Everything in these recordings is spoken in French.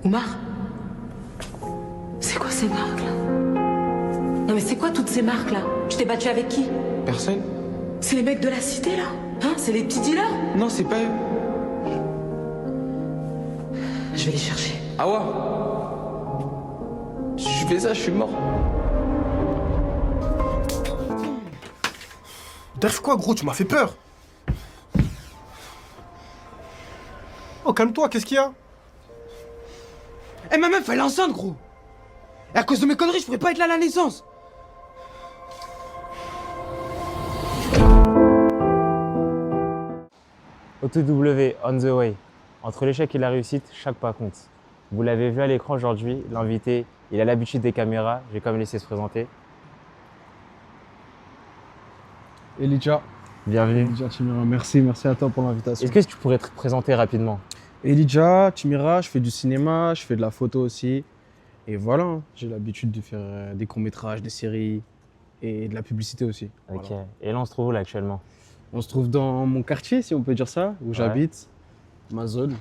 Oumar? C'est quoi ces marques là? Non mais c'est quoi toutes ces marques là? Tu t'es battu avec qui? Personne? C'est les mecs de la cité là? Hein? C'est les petits dealers? Non, c'est pas eux. Je vais les chercher. Ah ouais? Je fais ça, je suis mort. Derf quoi gros, tu m'as fait peur. Oh calme-toi, qu'est-ce qu'il y a? Eh ma meuf elle est enceinte gros. Et à cause de mes conneries je pourrais pas être là à la naissance. OTW on the way. Entre l'échec et la réussite, chaque pas compte. Vous l'avez vu à l'écran aujourd'hui, l'invité, il a l'habitude des caméras, j'ai quand même laissé se présenter. Elijah. Bienvenue. Elijah Timira, merci à toi pour l'invitation. Est-ce que tu pourrais te présenter rapidement? Elijah Timira, je fais du cinéma, je fais de la photo aussi. Et voilà, hein, j'ai l'habitude de faire des courts-métrages, des séries et de la publicité aussi. Ok. Voilà. Et là, on se trouve où là actuellement? On se trouve dans mon quartier, si on peut dire ça, où j'habite, ma zone.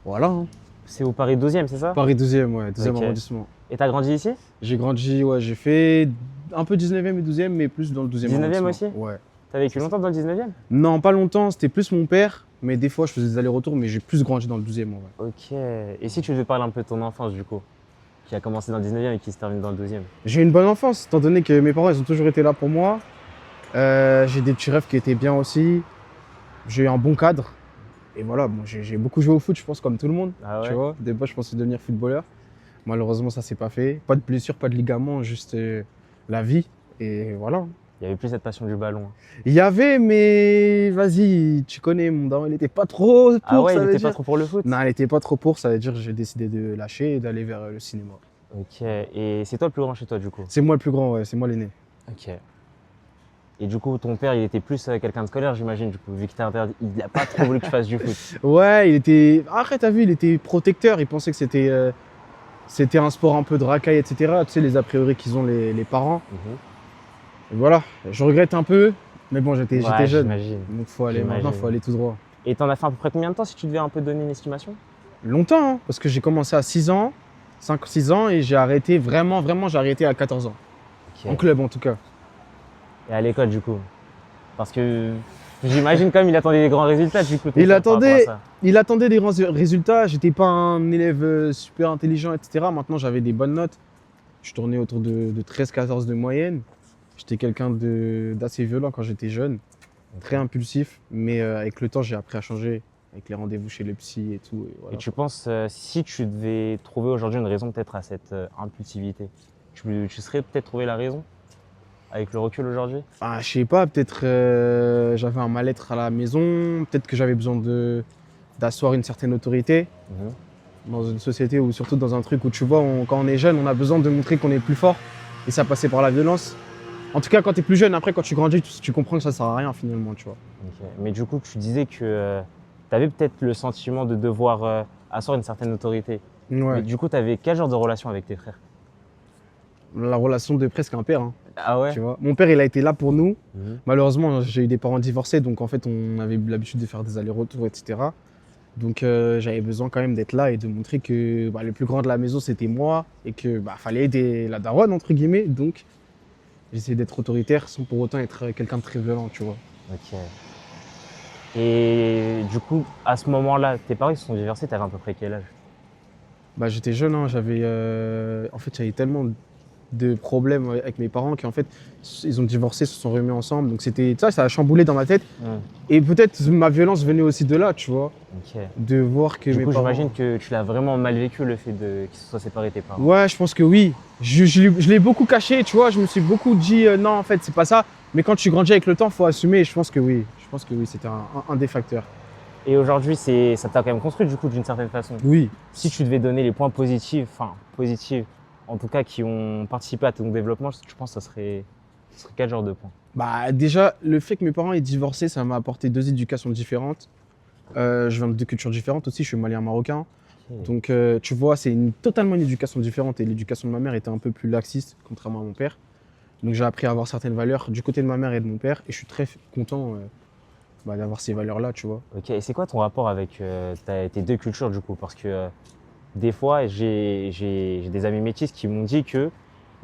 Voilà, hein. C'est au Paris 12e, c'est ça? Paris 12e, ouais, 12e Ok. arrondissement. Et t'as grandi ici? J'ai grandi, ouais, j'ai fait un peu 19e et 12e, mais plus dans le 12e 19e arrondissement. aussi? Ouais. T'as vécu longtemps dans le 19e? Non, pas longtemps, c'était plus mon père, mais des fois je faisais des allers-retours, mais j'ai plus grandi dans le 12e, en vrai. Ok. Et si tu devais parler un peu de ton enfance du coup, qui a commencé dans le 19e et qui se termine dans le 12e? J'ai eu une bonne enfance, étant donné que mes parents, ils ont toujours été là pour moi. J'ai des petits rêves qui étaient bien aussi. J'ai eu un bon cadre. Et voilà, bon, j'ai beaucoup joué au foot, je pense, comme tout le monde. Ah ouais? Tu vois, des fois, je pensais devenir footballeur. Malheureusement, ça s'est pas fait. Pas de blessure, pas de ligament, juste la vie. Et voilà. Il y avait plus cette passion du ballon. Il y avait, mais vas-y, tu connais, mon daron, il était pas trop pour, Ah ouais, ça il veut était dire. pas trop pour le foot? Non, il était pas trop pour, ça veut dire que j'ai décidé de lâcher et d'aller vers le cinéma. Ok. Et c'est toi le plus grand chez toi du coup? C'est moi le plus grand, ouais, c'est moi l'aîné. Ok. Et du coup, ton père, il était plus quelqu'un de scolaire, j'imagine, du coup, vu qu'il t'a interdit, il a pas trop voulu que tu fasses du foot. Ouais, il était. Après, t'as vu, il était protecteur. Il pensait que c'était un sport un peu de racaille, etc. Tu sais, les a priori qu'ils ont les parents. Et voilà, je regrette un peu, mais bon, j'étais Ouais, jeune. j'imagine. Donc, maintenant, J'imagine. faut aller tout droit. Et t'en as fait à peu près combien de temps si tu devais un peu donner une estimation? Longtemps, hein, parce que j'ai commencé à 6 ans, 5-6 ans, et j'ai arrêté j'ai arrêté à 14 ans. Ok. En club, en tout cas. Et à l'école, du coup? Parce que j'imagine quand même il attendait des grands résultats, du coup. Il par rapport à attendait, ça. il attendait des grands résultats. J'étais pas un élève super intelligent, etc. Maintenant, j'avais des bonnes notes. Je tournais autour de 13-14 de moyenne. J'étais quelqu'un d'assez violent quand j'étais jeune, très impulsif. Mais avec le temps, j'ai appris à changer, avec les rendez-vous chez le psy et tout. Et voilà. Et tu penses, si tu devais trouver aujourd'hui une raison peut-être à cette impulsivité, tu serais peut-être trouvé la raison avec le recul aujourd'hui? Ah, je sais pas, peut-être j'avais un mal-être à la maison, peut-être que j'avais besoin d'asseoir une certaine autorité dans une société ou surtout dans un truc où tu vois, quand on est jeune, on a besoin de montrer qu'on est plus fort et ça passait par la violence. En tout cas, quand tu es plus jeune, après, quand tu grandis, tu comprends que ça sert à rien finalement, tu vois. Ok. Mais du coup, tu disais que tu avais peut-être le sentiment de devoir asseoir une certaine autorité. Mais Ouais. du coup, tu avais quel genre de relation avec tes frères? La relation de presque un père, hein, Ah ouais? tu vois. Mon père, il a été là pour nous. Mhm. Malheureusement, j'ai eu des parents divorcés, donc en fait, on avait l'habitude de faire des allers-retours, etc. Donc j'avais besoin quand même d'être là et de montrer que le plus grand de la maison, c'était moi et que fallait aider la daronne, entre guillemets. Donc j'essayais d'être autoritaire sans pour autant être quelqu'un de très violent, tu vois. Ok. Et du coup, à ce moment-là, tes parents ils se sont divorcés, tu avais à peu près quel âge? J'étais jeune, hein, en fait, j'avais tellement de problèmes avec mes parents qu'en fait, ils ont divorcé, se sont remis ensemble. Donc ça a chamboulé dans ma tête. Et peut-être ma violence venait aussi de là, tu vois. Ok. De voir que Du mes coup, parents... j'imagine que tu l'as vraiment mal vécu le fait qu'ils se soient séparés tes parents. Ouais, je pense que oui. Je l'ai beaucoup caché, tu vois. Je me suis beaucoup dit non, en fait, c'est pas ça. Mais quand tu grandis avec le temps, il faut assumer. Et je pense que oui. Je pense que oui, c'était un des facteurs. Et aujourd'hui, ça t'a quand même construit du coup d'une certaine façon. Oui. Si tu devais donner les points positifs, en tout cas qui ont participé à ton développement, je pense que ce serait quel genre de points? Déjà, le fait que mes parents aient divorcé, ça m'a apporté 2 éducations différentes. Je viens de 2 cultures différentes aussi. Je suis malien marocain. Ok. Donc, tu vois, c'est totalement une éducation différente. Et l'éducation de ma mère était un peu plus laxiste, contrairement à mon père. Donc, j'ai appris à avoir certaines valeurs du côté de ma mère et de mon père. Et je suis très content d'avoir ces valeurs-là, tu vois. Ok, et c'est quoi ton rapport avec tes deux cultures du coup? Parce que des fois, j'ai des amis métis qui m'ont dit qu'ils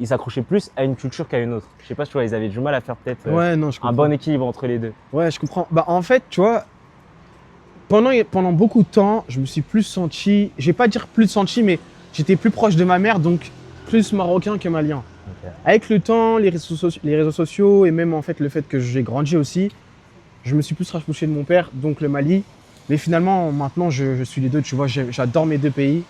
s'accrochaient plus à une culture qu'à une autre. Je sais pas, tu vois, ils avaient du mal à faire peut-être Ouais, non, je un comprends. bon équilibre entre les deux. Ouais, je comprends. Bah, en fait, tu vois, pendant beaucoup de temps, je me suis plus senti, je vais pas dire plus senti, mais j'étais plus proche de ma mère, donc plus marocain que malien. Ok. Avec le temps, les réseaux sociaux et même en fait le fait que j'ai grandi aussi, je me suis plus rapproché de mon père, donc le Mali. Mais finalement, maintenant, je suis les deux, tu vois, j'adore mes deux pays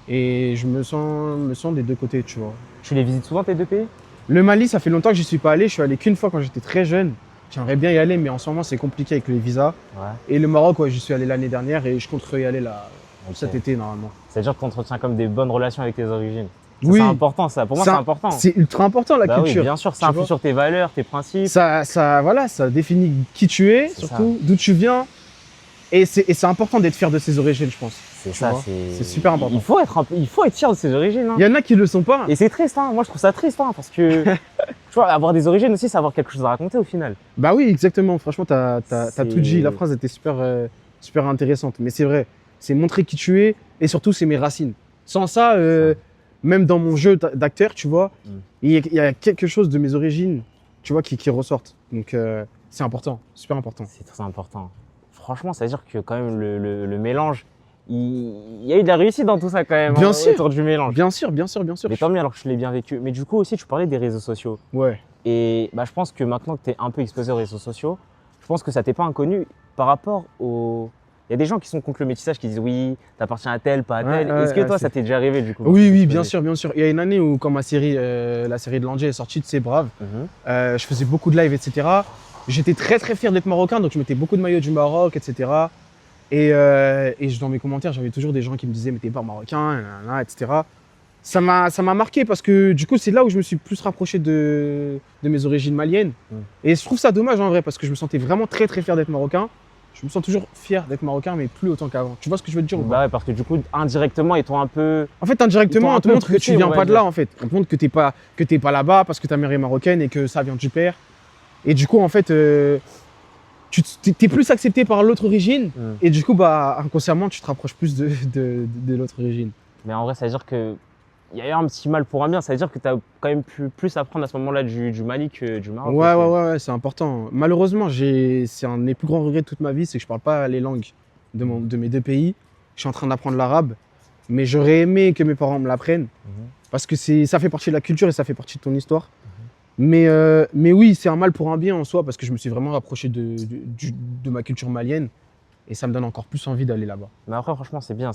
et je me sens des deux côtés, tu vois. Tu les visites souvent tes deux pays? Le Mali, ça fait longtemps que j'y suis pas allé, je suis allé qu'une fois quand j'étais très jeune. J'aimerais bien y aller, mais en ce moment, c'est compliqué avec les visas. Ouais. Et le Maroc, ouais, j'y suis allé l'année dernière et je compte y aller là, Ok. cet été normalement. C'est-à-dire que tu entretiens comme des bonnes relations avec tes origines. Ça, Oui. C'est important ça. Pour moi, c'est important. C'est ultra important la Bah oui, culture. bien sûr, tu ça influe vois. sur tes valeurs, tes principes. Voilà, ça définit qui tu es, C'est surtout d'où tu viens. Et c'est important d'être fier de ses origines, je pense. C'est tu ça, vois. c'est C'est super important. Il faut être fier de ses origines. Hein. Il y en a qui le sont pas. Et c'est triste, hein. Moi je trouve ça triste, hein, parce que tu vois, avoir des origines aussi, c'est avoir quelque chose à raconter au final. Bah oui, exactement. Franchement, t'as C'est- tout dit. La phrase était super intéressante. Mais c'est vrai, c'est montrer qui tu es et surtout, c'est mes racines. Sans ça, même dans mon jeu d'acteur, tu vois, Mm. il y a quelque chose de mes origines, tu vois, qui ressortent. Donc, c'est important, super important. C'est très important. Franchement, ça veut dire que quand même le mélange, il y a eu de la réussite dans tout ça quand même. Bien hein, sûr. autour du mélange. Bien sûr, bien sûr, bien sûr. Mais tant mieux alors que je l'ai bien vécu. Mais du coup aussi, tu parlais des réseaux sociaux. Ouais. Et bah, je pense que maintenant que tu es un peu exposé aux réseaux sociaux, je pense que ça t'est pas inconnu par rapport au... Il y a des gens qui sont contre le métissage, qui disent oui, t'appartiens à tel, pas à Ouais, tel. ouais, Est-ce que ouais, toi, c'est- ça t'est déjà arrivé du coup? Oui, oui, bien Exposé. sûr, bien sûr. Il y a une année où, quand la série de Landry est sortie de C'est Brave, Mhm. je faisais beaucoup de live, etc. J'étais très, très fier d'être marocain, donc je mettais beaucoup de maillots du Maroc, etc. Et dans mes commentaires, j'avais toujours des gens qui me disaient « mais t'es pas marocain, nanana, etc. » Ça m'a marqué parce que du coup, c'est là où je me suis plus rapproché de mes origines maliennes. Mm. Et je trouve ça dommage en vrai parce que je me sentais vraiment très, très fier d'être marocain. Je me sens toujours fier d'être marocain, mais plus autant qu'avant. Tu vois ce que je veux te dire ou pas? Bah ouais, parce que du coup, indirectement, ils t'ont un peu... En fait, indirectement, Ils t'ont un on te peu montre que poussé, tu viens on va pas de dire. là, en fait. On te montre que t'es pas là-bas parce que ta mère est marocaine et que ça vient du père. Et du coup, en fait, t'es plus accepté par l'autre origine. Mm. Et du coup, bah, inconsciemment, tu te rapproches plus de l'autre origine. Mais en vrai, ça veut dire que il y a eu un petit mal pour un bien. Ça veut dire que tu as quand même pu plus apprendre à ce moment-là du Mali que du Maroc. Ouais, aussi. ouais, c'est important. Malheureusement, c'est un de mes plus grands regrets de toute ma vie, c'est que je parle pas les langues de mes deux pays. Je suis en train d'apprendre l'arabe, mais j'aurais aimé que mes parents me l'apprennent Mhm. parce que ça fait partie de la culture et ça fait partie de ton histoire. Mais oui, c'est un mal pour un bien en soi parce que je me suis vraiment rapproché de ma culture malienne et ça me donne encore plus envie d'aller là-bas. Mais après, franchement, c'est bien.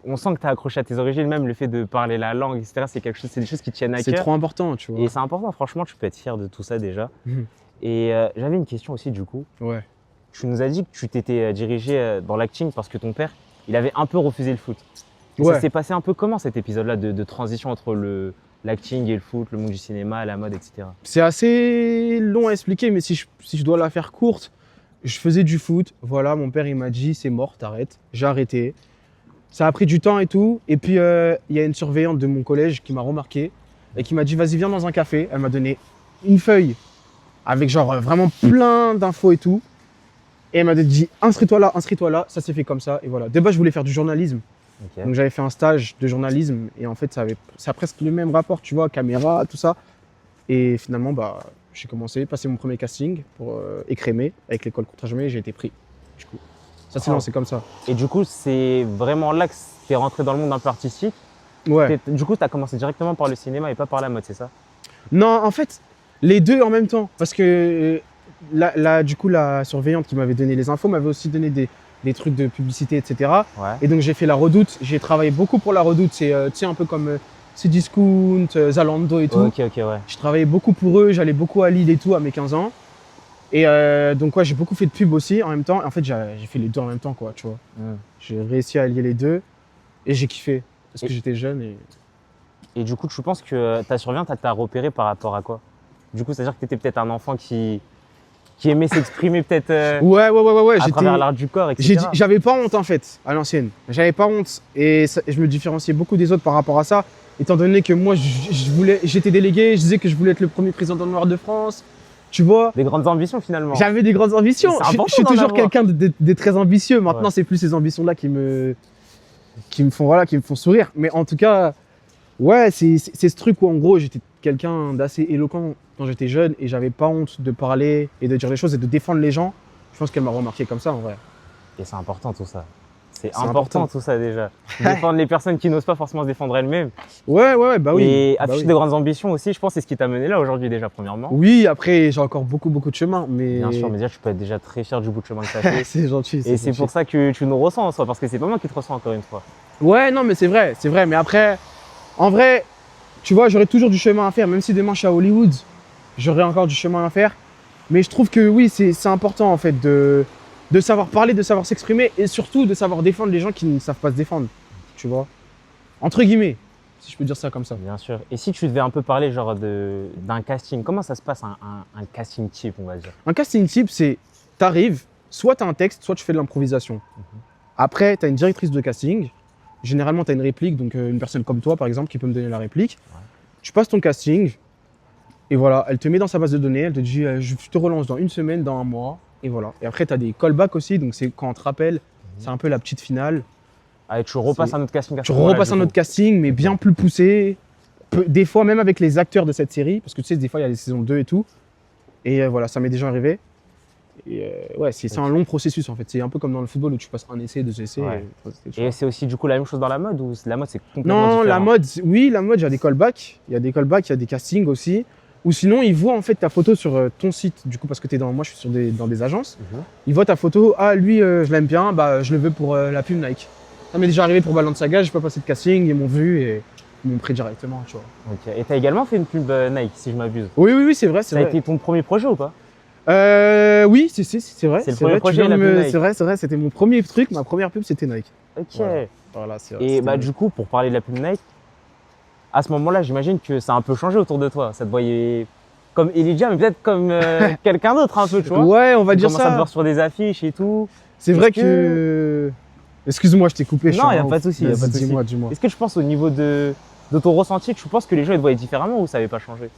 On sent que tu as accroché à tes origines, même le fait de parler la langue, etc. C'est des choses qui tiennent à C'est cœur. trop important, tu vois. Et c'est important, franchement, tu peux être fier de tout ça déjà. Mhm. Et j'avais une question aussi, du coup. Ouais. Tu nous as dit que tu t'étais dirigé dans l'acting parce que ton père, il avait un peu refusé le foot. Et Ouais. ça s'est passé un peu comment cet épisode-là de transition entre l'acting et le foot, le monde du cinéma, la mode, etc. C'est assez long à expliquer, mais si je dois la faire courte, je faisais du foot. Voilà, mon père, il m'a dit, c'est mort, t'arrêtes. J'ai arrêté. Ça a pris du temps et tout. Et puis, il y a une surveillante de mon collège qui m'a remarqué et qui m'a dit, vas-y, viens dans un café. Elle m'a donné une feuille avec genre vraiment plein d'infos et tout. Et elle m'a dit, inscris-toi là. Ça s'est fait comme ça. Et voilà. De base, je voulais faire du journalisme. Ok. Donc, j'avais fait un stage de journalisme. Et en fait, ça a presque le même rapport, tu vois, caméra, tout ça. Et finalement, bah, j'ai commencé, passé mon premier casting pour écrémer avec l'école contre-jamais et j'ai été pris. Du coup, ça s'est Oh. lancé comme ça. Et du coup, c'est vraiment là que tu es rentré dans le monde un peu artistique. Ouais. Du coup, tu as commencé directement par le cinéma et pas par la mode, c'est ça? Non, en fait, les deux en même temps. Parce que du coup, la surveillante qui m'avait donné les infos m'avait aussi donné des trucs de publicité, etc. Ouais. Et donc, j'ai fait La Redoute. J'ai travaillé beaucoup pour La Redoute. C'est tu sais, un peu comme Cdiscount, Zalando et tout. Ok, ouais. Je travaillais beaucoup pour eux. J'allais beaucoup à Lille et tout à mes 15 ans. Et donc, ouais, j'ai beaucoup fait de pub aussi en même temps. En fait, j'ai fait les deux en même temps, quoi, tu vois. Mm. J'ai réussi à allier les deux et j'ai kiffé parce que Et- j'étais jeune et Et du coup, tu penses que ta surveillante, elle t'a repéré par rapport à quoi? Du coup, c'est-à-dire que tu étais peut-être un enfant qui aimait s'exprimer peut-être ouais, à travers l'art du corps, etc. j'avais pas honte en fait à l'ancienne. J'avais pas honte et je me différenciais beaucoup des autres par rapport à ça, étant donné que moi j'étais délégué, je disais que je voulais être le premier président noir de France, tu vois. Des grandes ambitions finalement. J'avais des grandes ambitions. C'est important Je suis d'en toujours avoir. quelqu'un de très ambitieux. Maintenant, Ouais. c'est plus ces ambitions-là qui me qui me font sourire. Mais en tout cas, ouais, c'est ce truc où en gros, j'étais quelqu'un d'assez éloquent quand j'étais jeune et j'avais pas honte de parler et de dire les choses et de défendre les gens. Je pense qu'elle m'a remarqué comme ça en vrai. Et c'est important tout ça. C'est C'est important important. tout ça déjà. Défendre les personnes qui n'osent pas forcément se défendre elles-mêmes. Ouais, bah oui. Et bah afficher oui. de grandes ambitions aussi, je pense que c'est ce qui t'a mené là aujourd'hui déjà, premièrement. Oui, après, j'ai encore beaucoup de chemin, mais. Bien sûr, mais déjà tu peux être déjà très fier du bout de chemin que tu as fait. c'est gentil. Et c'est gentil. pour ça que tu nous ressens en soi, parce que c'est pas moi qui te ressens encore une fois. Ouais, non, mais c'est vrai. Mais après, en vrai, tu vois, j'aurais toujours du chemin à faire. Même si demain je suis à Hollywood, j'aurais encore du chemin à faire. Mais je trouve que oui, c'est important en fait de savoir parler, de savoir s'exprimer et surtout de savoir défendre les gens qui ne savent pas se défendre. Tu vois? Entre guillemets, si je peux dire ça comme ça. Bien sûr. Et si tu devais un peu parler genre d'un casting, comment ça se passe un casting type, on va dire? Un casting type, c'est t'arrives, soit tu as un texte, soit tu fais de l'improvisation. Après, tu as une directrice de casting. Généralement, tu as une réplique, donc une personne comme toi, par exemple, qui peut me donner la réplique. Ouais. Tu passes ton casting et voilà, elle te met dans sa base de données, elle te dit je te relance dans une semaine, dans un mois, et voilà. Et après, tu as des callbacks aussi, donc c'est quand on te rappelle, c'est un peu la petite finale. Ah, et tu repasses C'est- un autre casting à Tu ce moment-là, repasses du un coup. autre casting, mais bien plus poussé. Des fois, même avec les acteurs de cette série, parce que tu sais, des fois, il y a les saisons 2 et tout. Et voilà, ça m'est déjà arrivé. Et ouais, c'est un long processus en fait. C'est un peu comme dans le football où tu passes un essai, deux essais. Ouais. tu vois. Et c'est aussi du coup la même chose dans la mode ou la mode c'est complètement Non, différent? la mode, oui, la mode, il y a des callbacks. Il y a des callbacks, il y a des castings aussi. Ou sinon, ils voient en fait ta photo sur ton site. Du coup, parce que moi, je suis dans des agences. Mhm. Ils voient ta photo. Ah, lui, je l'aime bien. Bah, je le veux pour la pub Nike. Ça m'est déjà arrivé pour Balenciaga. J'ai pas passé de casting. Ils m'ont vu et ils m'ont pris directement. Tu vois. Ok. Et t'as également fait une pub Nike, si je m'abuse. Oui, c'est vrai. Ça a été ton premier projet ou pas? Oui, c'est vrai. C'est le premier vrai, projet, la pub Nike. C'est vrai. C'était mon premier truc. Ma première pub, c'était Nike. Ok. Voilà, c'est Et bah du coup, pour parler de la pub Nike, à ce moment-là, j'imagine que ça a un peu changé autour de toi. Ça te voyait comme Elijah, mais peut-être comme quelqu'un d'autre un peu, tu vois. Ouais, on va Tu dire commences à te ça. voir sur des affiches et tout. C'est vrai Est-ce que. Excuse-moi, je t'ai coupé. Non, y a pas de souci, y a pas de souci. Dis-moi. Est-ce que je pense au niveau de ton ressenti, tu penses que les gens ils te voyaient différemment ou ça n'avait pas changé?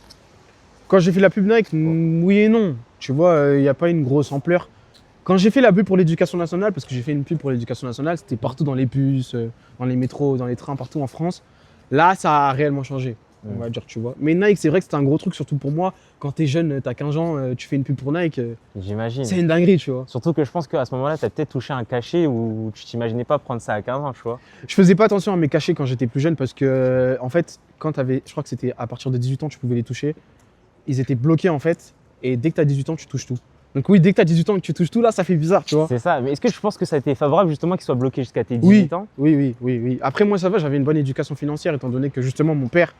Quand j'ai fait la pub Nike, oui et non. Tu vois, il n'y a pas une grosse ampleur. Quand j'ai fait la pub pour l'éducation nationale, parce que j'ai fait une pub pour l'éducation nationale, c'était partout dans les bus, dans les métros, dans les trains, partout en France. Là, ça a réellement changé, on va dire, tu vois. Mais Nike, c'est vrai que c'était un gros truc, surtout pour moi. Quand t'es jeune, t'as 15 ans, tu fais une pub pour Nike, J'imagine. c'est une dinguerie, tu vois. Surtout que je pense qu'à ce moment-là, tu as peut-être touché un cachet où tu t'imaginais pas prendre ça à 15 ans, tu vois. Je faisais pas attention à mes cachets quand j'étais plus jeune parce que, en fait, je crois que c'était à partir de 18 ans, tu pouvais les toucher. Ils étaient bloqués, en fait. Et dès que t'as 18 ans, tu touches tout. Donc oui, dès que t'as 18 ans et que tu touches tout, là, ça fait bizarre, tu vois. C'est ça. Mais est-ce que tu penses que ça a été favorable justement qu'il soit bloqué jusqu'à tes 18 ans? Oui. Après, moi, ça va, j'avais une bonne éducation financière, étant donné que justement, mon père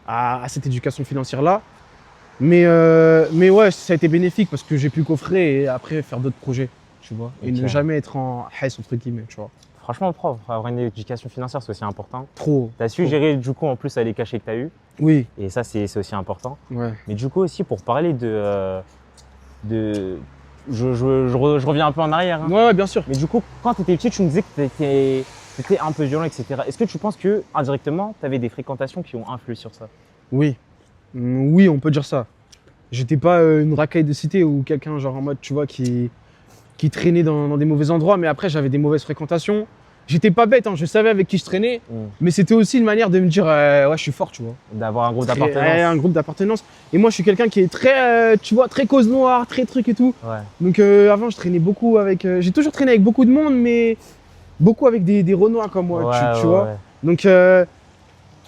a cette éducation financière-là. Mais ouais, ça a été bénéfique parce que j'ai pu coffrer et après faire d'autres projets, tu vois. Et Ok. ne jamais être en haisse, entre guillemets, tu vois. Franchement, propre. Avoir une éducation financière, c'est aussi important. Trop. Tu as su Trop. gérer du coup en plus les cachets que tu as eu. Oui, Et ça, c'est aussi important. ouais. Mais du coup aussi, pour parler je reviens un peu en arrière. Hein. Ouais, bien sûr. Mais du coup, quand tu étais petit, tu me disais que tu étais un peu violent, etc. Est-ce que tu penses que indirectement, tu avais des fréquentations qui ont influé sur ça? Oui. Oui, on peut dire ça. J'étais pas une racaille de cité ou quelqu'un genre en mode, tu vois, qui traînait dans des mauvais endroits, mais après j'avais des mauvaises fréquentations. J'étais pas bête, hein, je savais avec qui je traînais, mais c'était aussi une manière de me dire, ouais, je suis fort, tu vois. D'avoir un groupe Ouais, d'appartenance. un groupe d'appartenance. Et moi, je suis quelqu'un qui est très, tu vois, très cause noire, très truc et tout. Ouais. Donc avant, je traînais beaucoup avec. J'ai toujours traîné avec beaucoup de monde, mais beaucoup avec des renois comme moi, tu vois. Ouais.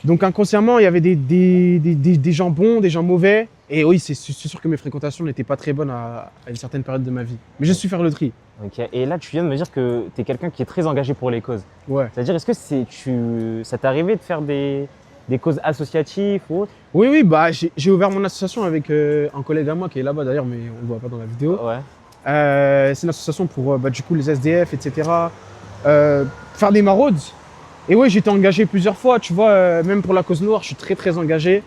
Donc inconsciemment, il y avait des gens bons, des gens mauvais. Et oui, c'est sûr que mes fréquentations n'étaient pas très bonnes à une certaine période de ma vie. Mais j'ai su faire le tri. Ok. Et là, tu viens de me dire que tu es quelqu'un qui est très engagé pour les causes. Ouais. C'est-à-dire, est-ce que ça t'est arrivé de faire des causes associatives ou autres? Oui, bah j'ai ouvert mon association avec un collègue à moi qui est là-bas d'ailleurs, mais on ne le voit pas dans la vidéo. Ouais. C'est une association pour du coup les SDF, etc. Faire des maraudes. Et oui, j'étais engagé plusieurs fois, tu vois, même pour la cause noire, je suis très très engagé.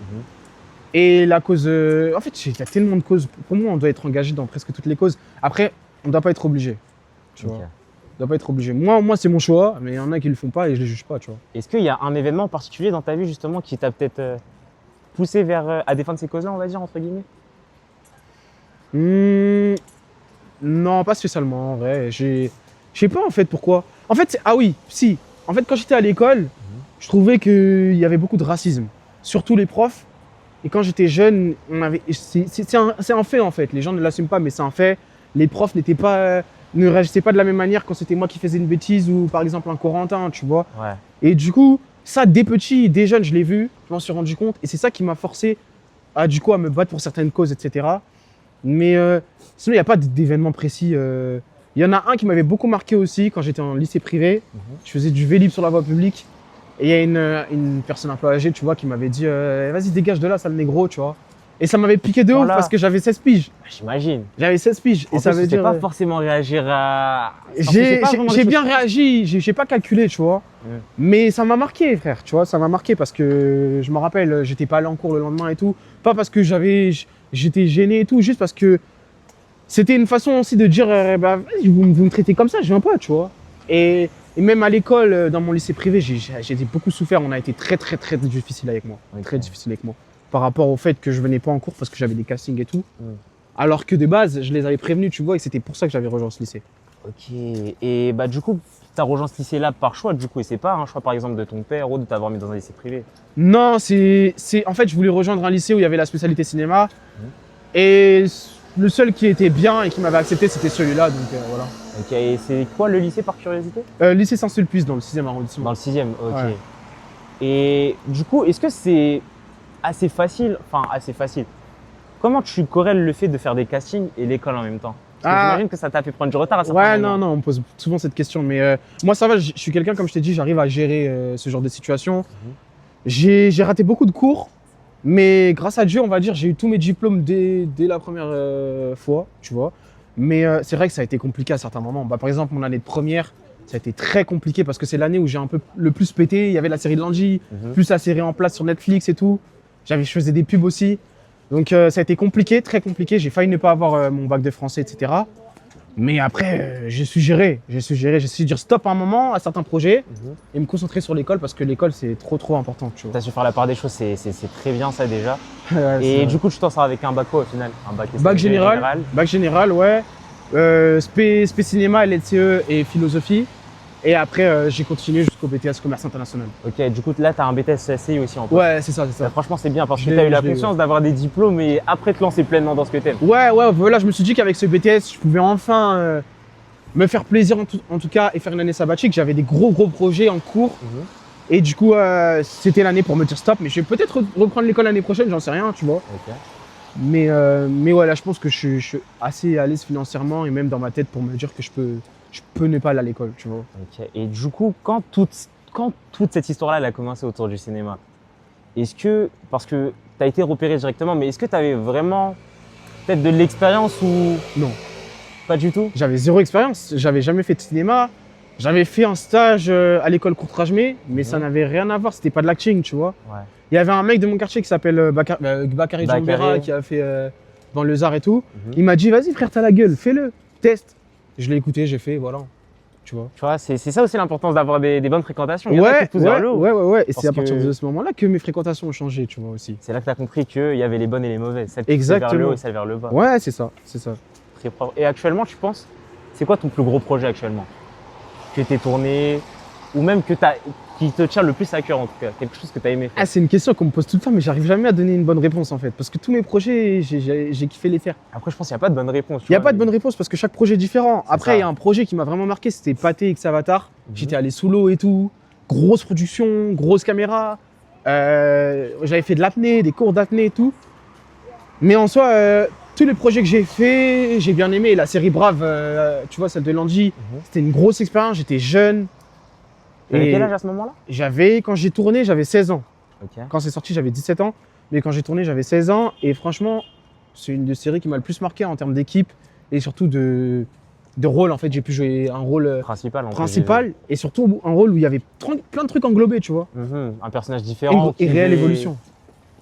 Et la cause. En fait, il y a tellement de causes. Pour moi, on doit être engagé dans presque toutes les causes. Après, on ne doit pas être obligé. Tu vois. Ok. On doit pas être obligé. Moi c'est mon choix, mais il y en a qui le font pas et je les juge pas, tu vois. Est-ce qu'il y a un événement particulier dans ta vie justement qui t'a peut-être poussé vers à défendre ces causes-là, on va dire, entre guillemets? Non, pas spécialement, en vrai. Je sais pas en fait pourquoi. En fait, ah oui, si. En fait, quand j'étais à l'école, je trouvais qu'il y avait beaucoup de racisme, surtout les profs. Et quand j'étais jeune, c'est un fait en fait. Les gens ne l'assument pas, mais c'est un fait. Les profs ne réagissaient pas de la même manière quand c'était moi qui faisais une bêtise ou par exemple un Corentin, tu vois. Ouais. Et du coup, ça, dès petit, dès jeune, je l'ai vu, je m'en suis rendu compte. Et c'est ça qui m'a forcé à me battre pour certaines causes, etc. Mais sinon, il n'y a pas d'événement précis. Il y en a un qui m'avait beaucoup marqué aussi quand j'étais en lycée privé. Je faisais du Vélib sur la voie publique. Et il y a une personne un peu âgée, tu vois, qui m'avait dit vas-y, dégage de là, sale négro, tu vois. Et ça m'avait piqué de ouf parce que j'avais 16 piges. J'imagine. J'avais 16 piges. Et ça veut dire. Pas forcément réagir à. J'ai bien réagi, j'ai pas calculé, tu vois. Mais ça m'a marqué, frère, tu vois. Ça m'a marqué parce que je me rappelle, j'étais pas allé en cours le lendemain et tout. Pas parce que j'étais gêné et tout, juste parce que c'était une façon aussi de dire bah, vous me traitez comme ça, je viens pas, tu vois. Et même à l'école, dans mon lycée privé, j'ai beaucoup souffert. On a été très difficile avec moi. Okay. Très difficile avec moi. Par rapport au fait que je venais pas en cours parce que j'avais des castings et tout. Alors que de base, je les avais prévenus, tu vois, et c'était pour ça que j'avais rejoint ce lycée. Ok. Et bah du coup, tu as rejoint ce lycée-là par choix, du coup, et c'est pas un choix par exemple de ton père ou de t'avoir mis dans un lycée privé? Non, en fait, je voulais rejoindre un lycée où il y avait la spécialité cinéma. Et le seul qui était bien et qui m'avait accepté, c'était celui-là, donc voilà. Ok, et c'est quoi le lycée par curiosité? Lycée Saint-Sulpice, dans le 6e arrondissement. Dans le 6e, ok. Ouais. Et du coup, est-ce que c'est assez facile, comment tu corrèles le fait de faire des castings et l'école en même temps? Parce que j'imagine que ça t'a fait prendre du retard à certains moments. Non, on me pose souvent cette question, mais moi ça va, je suis quelqu'un, comme je t'ai dit, j'arrive à gérer ce genre de situation. J'ai raté beaucoup de cours, mais grâce à Dieu, on va dire, j'ai eu tous mes diplômes dès la première fois, tu vois. Mais c'est vrai que ça a été compliqué à certains moments. Bah, par exemple, mon année de première, ça a été très compliqué parce que c'est l'année où j'ai un peu le plus pété. Il y avait la série de Landy, plus la série en place sur Netflix et tout. Je faisais des pubs aussi. Donc ça a été compliqué, très compliqué. J'ai failli ne pas avoir mon bac de français, etc. Mais après, j'ai su gérer. J'ai su dire stop à un moment à certains projets et me concentrer sur l'école parce que l'école, c'est trop important. Tu as su faire la part des choses, c'est très bien ça déjà. Ouais, et du coup, tu t'en sors avec un bac quoi au final? Un bac général. Bac général, ouais. Spé cinéma, LCE et philosophie. Et après, j'ai continué jusqu'au BTS commerce international. Ok, du coup, là, tu as un BTS SCI aussi en plus. Ouais, c'est ça. Franchement, c'est bien parce que tu as eu la conscience d'avoir des diplômes et après te lancer pleinement dans ce que tu aimes. Ouais, voilà, je me suis dit qu'avec ce BTS, je pouvais enfin me faire plaisir en tout cas et faire une année sabbatique. J'avais des gros projets en cours. Et du coup, c'était l'année pour me dire stop. Mais je vais peut-être reprendre l'école l'année prochaine, j'en sais rien, tu vois. Okay. Mais ouais, là, je pense que je suis assez à l'aise financièrement et même dans ma tête pour me dire que je peux ne pas aller à l'école, tu vois. Ok. Et du coup, quand toute cette histoire-là elle a commencé autour du cinéma, parce que tu as été repéré directement, mais est-ce que tu avais vraiment peut-être de l'expérience ou… Non. Pas du tout? J'avais zéro expérience, j'avais jamais fait de cinéma. J'avais fait un stage à l'école Courtrajmé, mais ça n'avait rien à voir, c'était pas de l'acting, tu vois. Ouais. Il y avait un mec de mon quartier qui s'appelle Bakary Djambera qui a fait dans les arts et tout. Il m'a dit vas-y frère, t'as la gueule, fais-le, teste. Je l'ai écouté, j'ai fait, voilà. Tu vois, c'est ça aussi l'importance d'avoir des bonnes fréquentations. Ouais. Et c'est à partir de ce moment-là que mes fréquentations ont changé, tu vois aussi. C'est là que tu as compris qu'il y avait les bonnes et les mauvaises, celles qui étaient vers le haut et celles vers le bas. Ouais, c'est ça. Très propre. Et actuellement, tu penses, c'est quoi ton plus gros projet actuellement? Que tu es tourné, ou même qui te tient le plus à cœur en tout cas, quelque chose que tu as aimé faire? Ah, c'est une question qu'on me pose tout le temps, mais j'arrive jamais à donner une bonne réponse en fait. Parce que tous mes projets, j'ai kiffé les faire. Après, je pense qu'il n'y a pas de bonne réponse. Il n'y a pas de bonne réponse parce que chaque projet est différent. Après, il y a un projet qui m'a vraiment marqué, c'était Pathé X Avatar. J'étais allé sous l'eau et tout. Grosse production, grosse caméra. J'avais fait de l'apnée, des cours d'apnée et tout. Mais en soi, tous les projets que j'ai fait, j'ai bien aimé. La série Brave, tu vois, celle de Landy, c'était une grosse expérience. J'étais jeune. Et quel âge à ce moment-là? Quand j'ai tourné, j'avais 16 ans. Okay. Quand c'est sorti, j'avais 17 ans. Mais quand j'ai tourné, j'avais 16 ans. Et franchement, c'est une des séries qui m'a le plus marqué en termes d'équipe et surtout de rôle. En fait, j'ai pu jouer un rôle principal et surtout un rôle où il y avait plein de trucs englobés, tu vois. Un personnage différent. Et réelle évolution.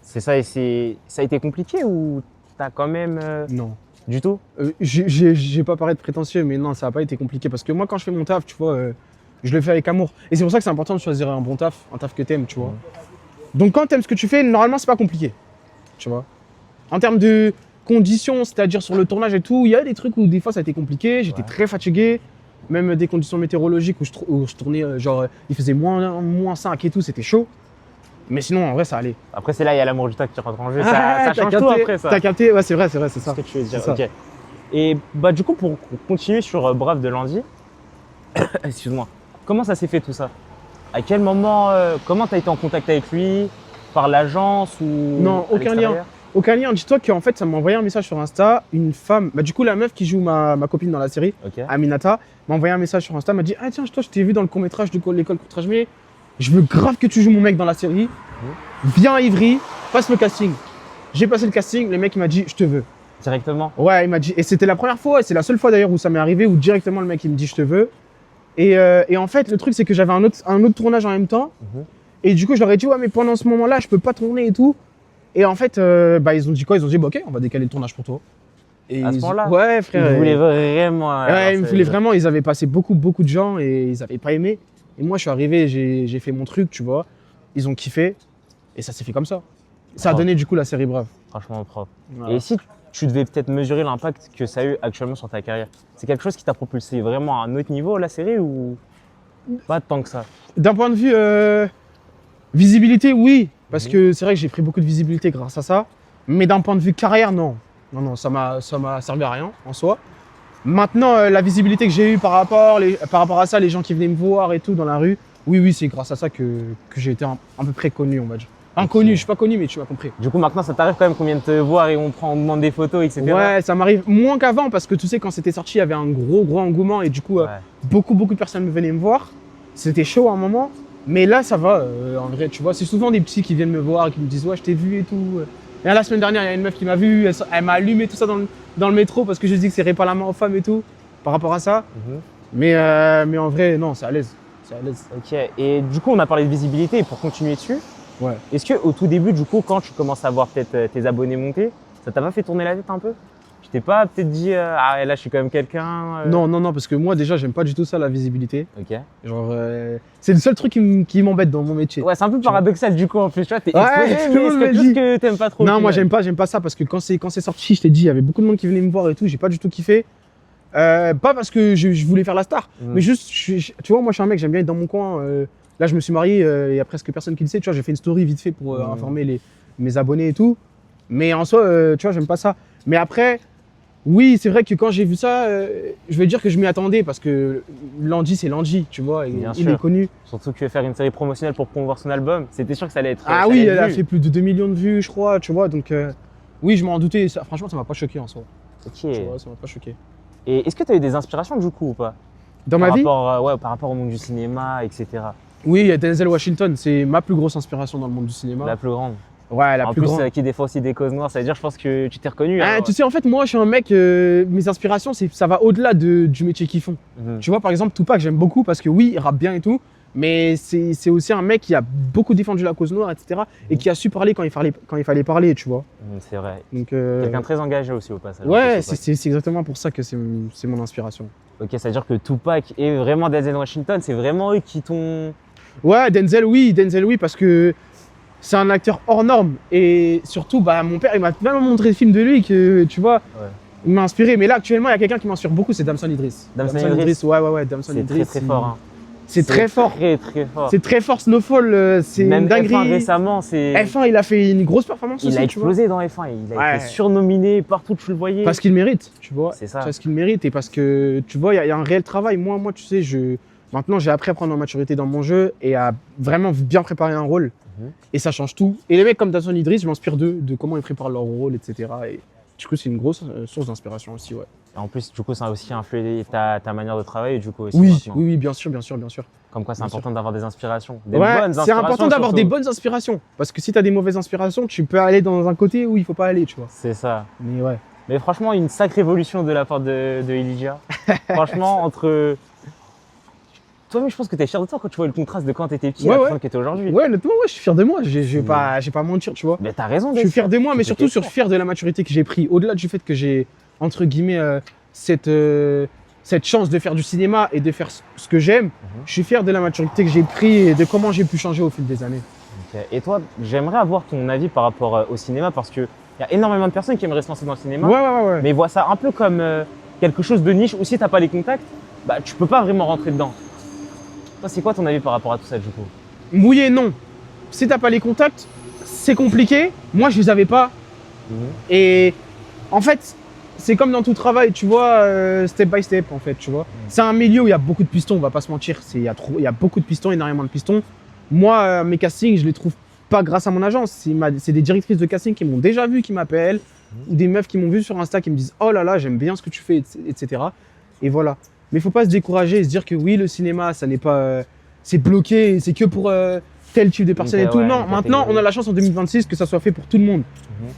C'est ça, et ça a été compliqué ou t'as quand même… Non. Du tout? Je vais pas paraître prétentieux, mais non, ça n'a pas été compliqué. Parce que moi, quand je fais mon taf, tu vois… je le fais avec amour. Et c'est pour ça que c'est important de choisir un bon taf, un taf que t'aimes, tu vois. Donc quand t'aimes ce que tu fais, normalement, c'est pas compliqué, tu vois. En termes de conditions, c'est-à-dire sur le tournage et tout, il y a des trucs où des fois ça a été compliqué, j'étais très fatigué. Même des conditions météorologiques où je tournais, il faisait moins 5 et tout, c'était chaud. Mais sinon, en vrai, ça allait. Après, c'est là, il y a l'amour du tac qui rentre en jeu. Ouais, ça t'as change capté, tout après, ça. T'as capté, ouais, c'est vrai, c'est C'est ça. ce que tu veux dire, C'est ça. ok. Et bah, du coup, pour continuer sur Brave de Landy, excuse-moi, comment ça s'est fait tout ça? À quel moment, comment tu as été en contact avec lui? Par l'agence ou Non, à aucun lien. l'extérieur? Aucun lien, dis-toi qu'en fait, ça m'a envoyé un message sur Insta, une femme, bah du coup, la meuf qui joue ma copine dans la série, Ok. Aminata, m'a envoyé un message sur Insta, m'a dit « Ah tiens, toi, je t'ai vu dans le court-métrage de l'école court-métrage, mais je veux grave que tu joues mon mec dans la série. Viens à Ivry, passe le casting. » J'ai passé le casting, le mec il m'a dit « Je te veux. Directement? » Ouais, il m'a dit, et c'était la première fois, et c'est la seule fois d'ailleurs où ça m'est arrivé, où directement le mec il me dit « Je te veux. » Et en fait, le truc, c'est que j'avais un autre tournage en même temps, et du coup, je leur ai dit « Ouais, mais pendant ce moment-là, je peux pas tourner et tout. » Et en fait, ils ont dit quoi? Ils ont dit bah, ok, on va décaler le tournage pour toi. Et À ce moment-là? Ouais, frère. Il voulait vraiment. Ouais, ils me voulaient vraiment. Ils avaient passé beaucoup de gens et ils avaient pas aimé. Et moi, je suis arrivé, j'ai fait mon truc, tu vois. Ils ont kiffé et ça s'est fait comme ça. Ça a Propre. donné du coup la série Brave. Franchement propre. Voilà. Et si tu devais peut-être mesurer l'impact que ça a eu actuellement sur ta carrière, c'est quelque chose qui t'a propulsé vraiment à un autre niveau, la série, ou pas tant que ça? D'un point de vue visibilité, oui, parce que c'est vrai que j'ai pris beaucoup de visibilité grâce à ça. Mais d'un point de vue carrière, non. Non, ça m'a servi à rien en soi. Maintenant, la visibilité que j'ai eue par rapport à ça, les gens qui venaient me voir et tout dans la rue, oui, c'est grâce à ça que j'ai été à peu près connu, on va dire. Inconnu, je suis pas connu, mais tu m'as compris. Du coup, maintenant, ça t'arrive quand même qu'on vienne te voir et on demande des photos, etc. Ouais, ça m'arrive moins qu'avant parce que tu sais, quand c'était sorti, il y avait un gros engouement et du coup, Ouais. beaucoup de personnes venaient me voir. C'était chaud à un moment, mais là, ça va. En vrai, tu vois, c'est souvent des petits qui viennent me voir et qui me disent ouais, je t'ai vu et tout. Et là, la semaine dernière, il y a une meuf qui m'a vu, elle m'a allumé tout ça dans le métro parce que je dis que c'est pas la main aux femmes et tout par rapport à ça. Mais en vrai, non, c'est à l'aise. C'est à l'aise. Ok, et du coup, on a parlé de visibilité, et pour continuer dessus, Ouais. est-ce qu'au tout début, du coup, quand tu commences à voir peut-être tes abonnés monter, ça t'a pas fait tourner la tête un peu? Tu t'es pas peut-être dit, ah là, je suis quand même quelqu'un Non, parce que moi, déjà, j'aime pas du tout ça, la visibilité. Ok. Genre, c'est le seul truc qui m'embête dans mon métier. Ouais, c'est un peu paradoxal du coup, en plus, tu vois, t'es Ouais, exposé, tout le mais monde c'est me quelque le chose dit. que t'aimes pas trop. Non, au moi final. j'aime pas ça parce que quand c'est sorti, je t'ai dit, il y avait beaucoup de monde qui venait me voir et tout, j'ai pas du tout kiffé. Pas parce que je voulais faire la star, mais juste, tu vois, moi je suis un mec, j'aime bien être dans mon coin. Là, je me suis marié, il y a presque personne qui le sait, tu vois, j'ai fait une story vite fait pour informer mes abonnés et tout. Mais en soi, tu vois, j'aime pas ça. Mais après, oui, c'est vrai que quand j'ai vu ça, je vais dire que je m'y attendais parce que Landy, c'est Landy, tu vois, Bien il sûr. est connu. Surtout que faire une série promotionnelle pour promouvoir son album, c'était sûr que ça allait être. Ah ça oui, allait elle être a vu. fait plus de 2 millions de vues, je crois, tu vois, donc oui, je m'en doutais. Franchement, ça m'a pas choqué en soi. Ok. Tu vois, ça m'a pas choqué. Et est-ce que tu as eu des inspirations du coup ou pas? Dans ma vie, Par rapport au monde du cinéma, etc. oui, il y a Denzel Washington, c'est ma plus grosse inspiration dans le monde du cinéma. La plus grande. Ouais, la en plus plus, grande. qui défend aussi des causes noires, ça veut dire, je pense que tu t'es reconnu. Ah, hein. tu sais, en fait, moi, je suis un mec, mes inspirations, ça va au-delà du métier qu'ils font. Mhm. Tu vois, par exemple, Tupac, j'aime beaucoup parce que oui, il rappe bien et tout, mais c'est aussi un mec qui a beaucoup défendu la cause noire, etc. Et qui a su parler quand il fallait parler, tu vois. C'est vrai. Donc, Quelqu'un de très engagé aussi au passage. ouais, Tupac. c'est exactement pour ça que c'est mon inspiration. Ok, ça veut dire que Tupac et vraiment Denzel Washington, c'est vraiment eux qui t'ont. Ouais, Denzel, oui, parce que c'est un acteur hors norme. Et surtout, bah, mon père, il m'a tellement montré le film de lui que, tu vois, Ouais. il m'a inspiré. Mais là, actuellement, il y a quelqu'un qui m'inspire beaucoup, c'est Damson Idriss. Damson Idriss. Ouais, Damson C'est Idriss. très fort. Hein. C'est très fort. Très fort. C'est très fort, Snowfall, c'est Même une dinguerie. F1 récemment, c'est. F1, il a fait une grosse performance Il aussi, a tu vois. explosé dans F1. Il a Ouais. été surnominé partout où tu le voyais. Parce qu'il mérite, tu vois. C'est ça. Parce qu'il mérite et parce que, tu vois, il y a un réel travail. Moi, tu sais, maintenant, j'ai appris à prendre en maturité dans mon jeu et à vraiment bien préparer un rôle. Mhm. Et ça change tout. Et les mecs comme Damson Idriss, je m'inspire d'eux, de comment ils préparent leur rôle, etc. Et du coup, c'est une grosse source d'inspiration aussi, ouais. Et en plus, du coup, ça a aussi influé ta manière de travailler, du coup. Aussi, Oui, maintenant. oui, bien sûr. Comme quoi, c'est bien important d'avoir des inspirations. Des Ouais, bonnes c'est inspirations. important d'avoir surtout. des bonnes inspirations. Parce que si tu as des mauvaises inspirations, tu peux aller dans un côté où il faut pas aller, tu vois. C'est ça. Mais ouais. Mais franchement, une sacrée évolution de la part de Elijah. Franchement, entre. Toi-même, je pense que tu es fier de toi quand tu vois le contraste de quand tu étais petit Ouais, à la ouais. personne que tu es aujourd'hui. Ouais, honnêtement, ouais, je suis fier de moi. Je vais pas mentir, tu vois. Mais t'as raison Je d'être suis fier de moi, Tu mais fais surtout, tes je suis fier de la maturité que j'ai pris. Au-delà du fait que j'ai, entre guillemets, cette chance de faire du cinéma et de faire ce que j'aime, je suis fier de la maturité que j'ai pris et de comment j'ai pu changer au fil des années. Ok. Et toi, j'aimerais avoir ton avis par rapport au cinéma parce qu'il y a énormément de personnes qui aimeraient se lancer dans le cinéma, Ouais. mais ils voient ça un peu comme quelque chose de niche ou si t'as pas les contacts. bah, tu peux pas vraiment rentrer dedans. Toi, c'est quoi ton avis par rapport à tout ça, du coup? Mouillé, non. Si t'as pas les contacts, c'est compliqué. Moi, je les avais pas. Et en fait, c'est comme dans tout travail, tu vois, step by step, en fait, tu vois. C'est un milieu où il y a beaucoup de pistons, on va pas se mentir. Il y a beaucoup de pistons, énormément de pistons. Moi, mes castings, je les trouve pas grâce à mon agence. C'est des directrices de casting qui m'ont déjà vu, qui m'appellent, ou des meufs qui m'ont vu sur Insta qui me disent « Oh là là, j'aime bien ce que tu fais, etc. » Et voilà. Mais il faut pas se décourager et se dire que oui, le cinéma, ça n'est pas... c'est bloqué, c'est que pour tel type de personnes et tout. Ouais, Non, maintenant, on a la chance en 2026 que ça soit fait pour tout le monde. Mhm.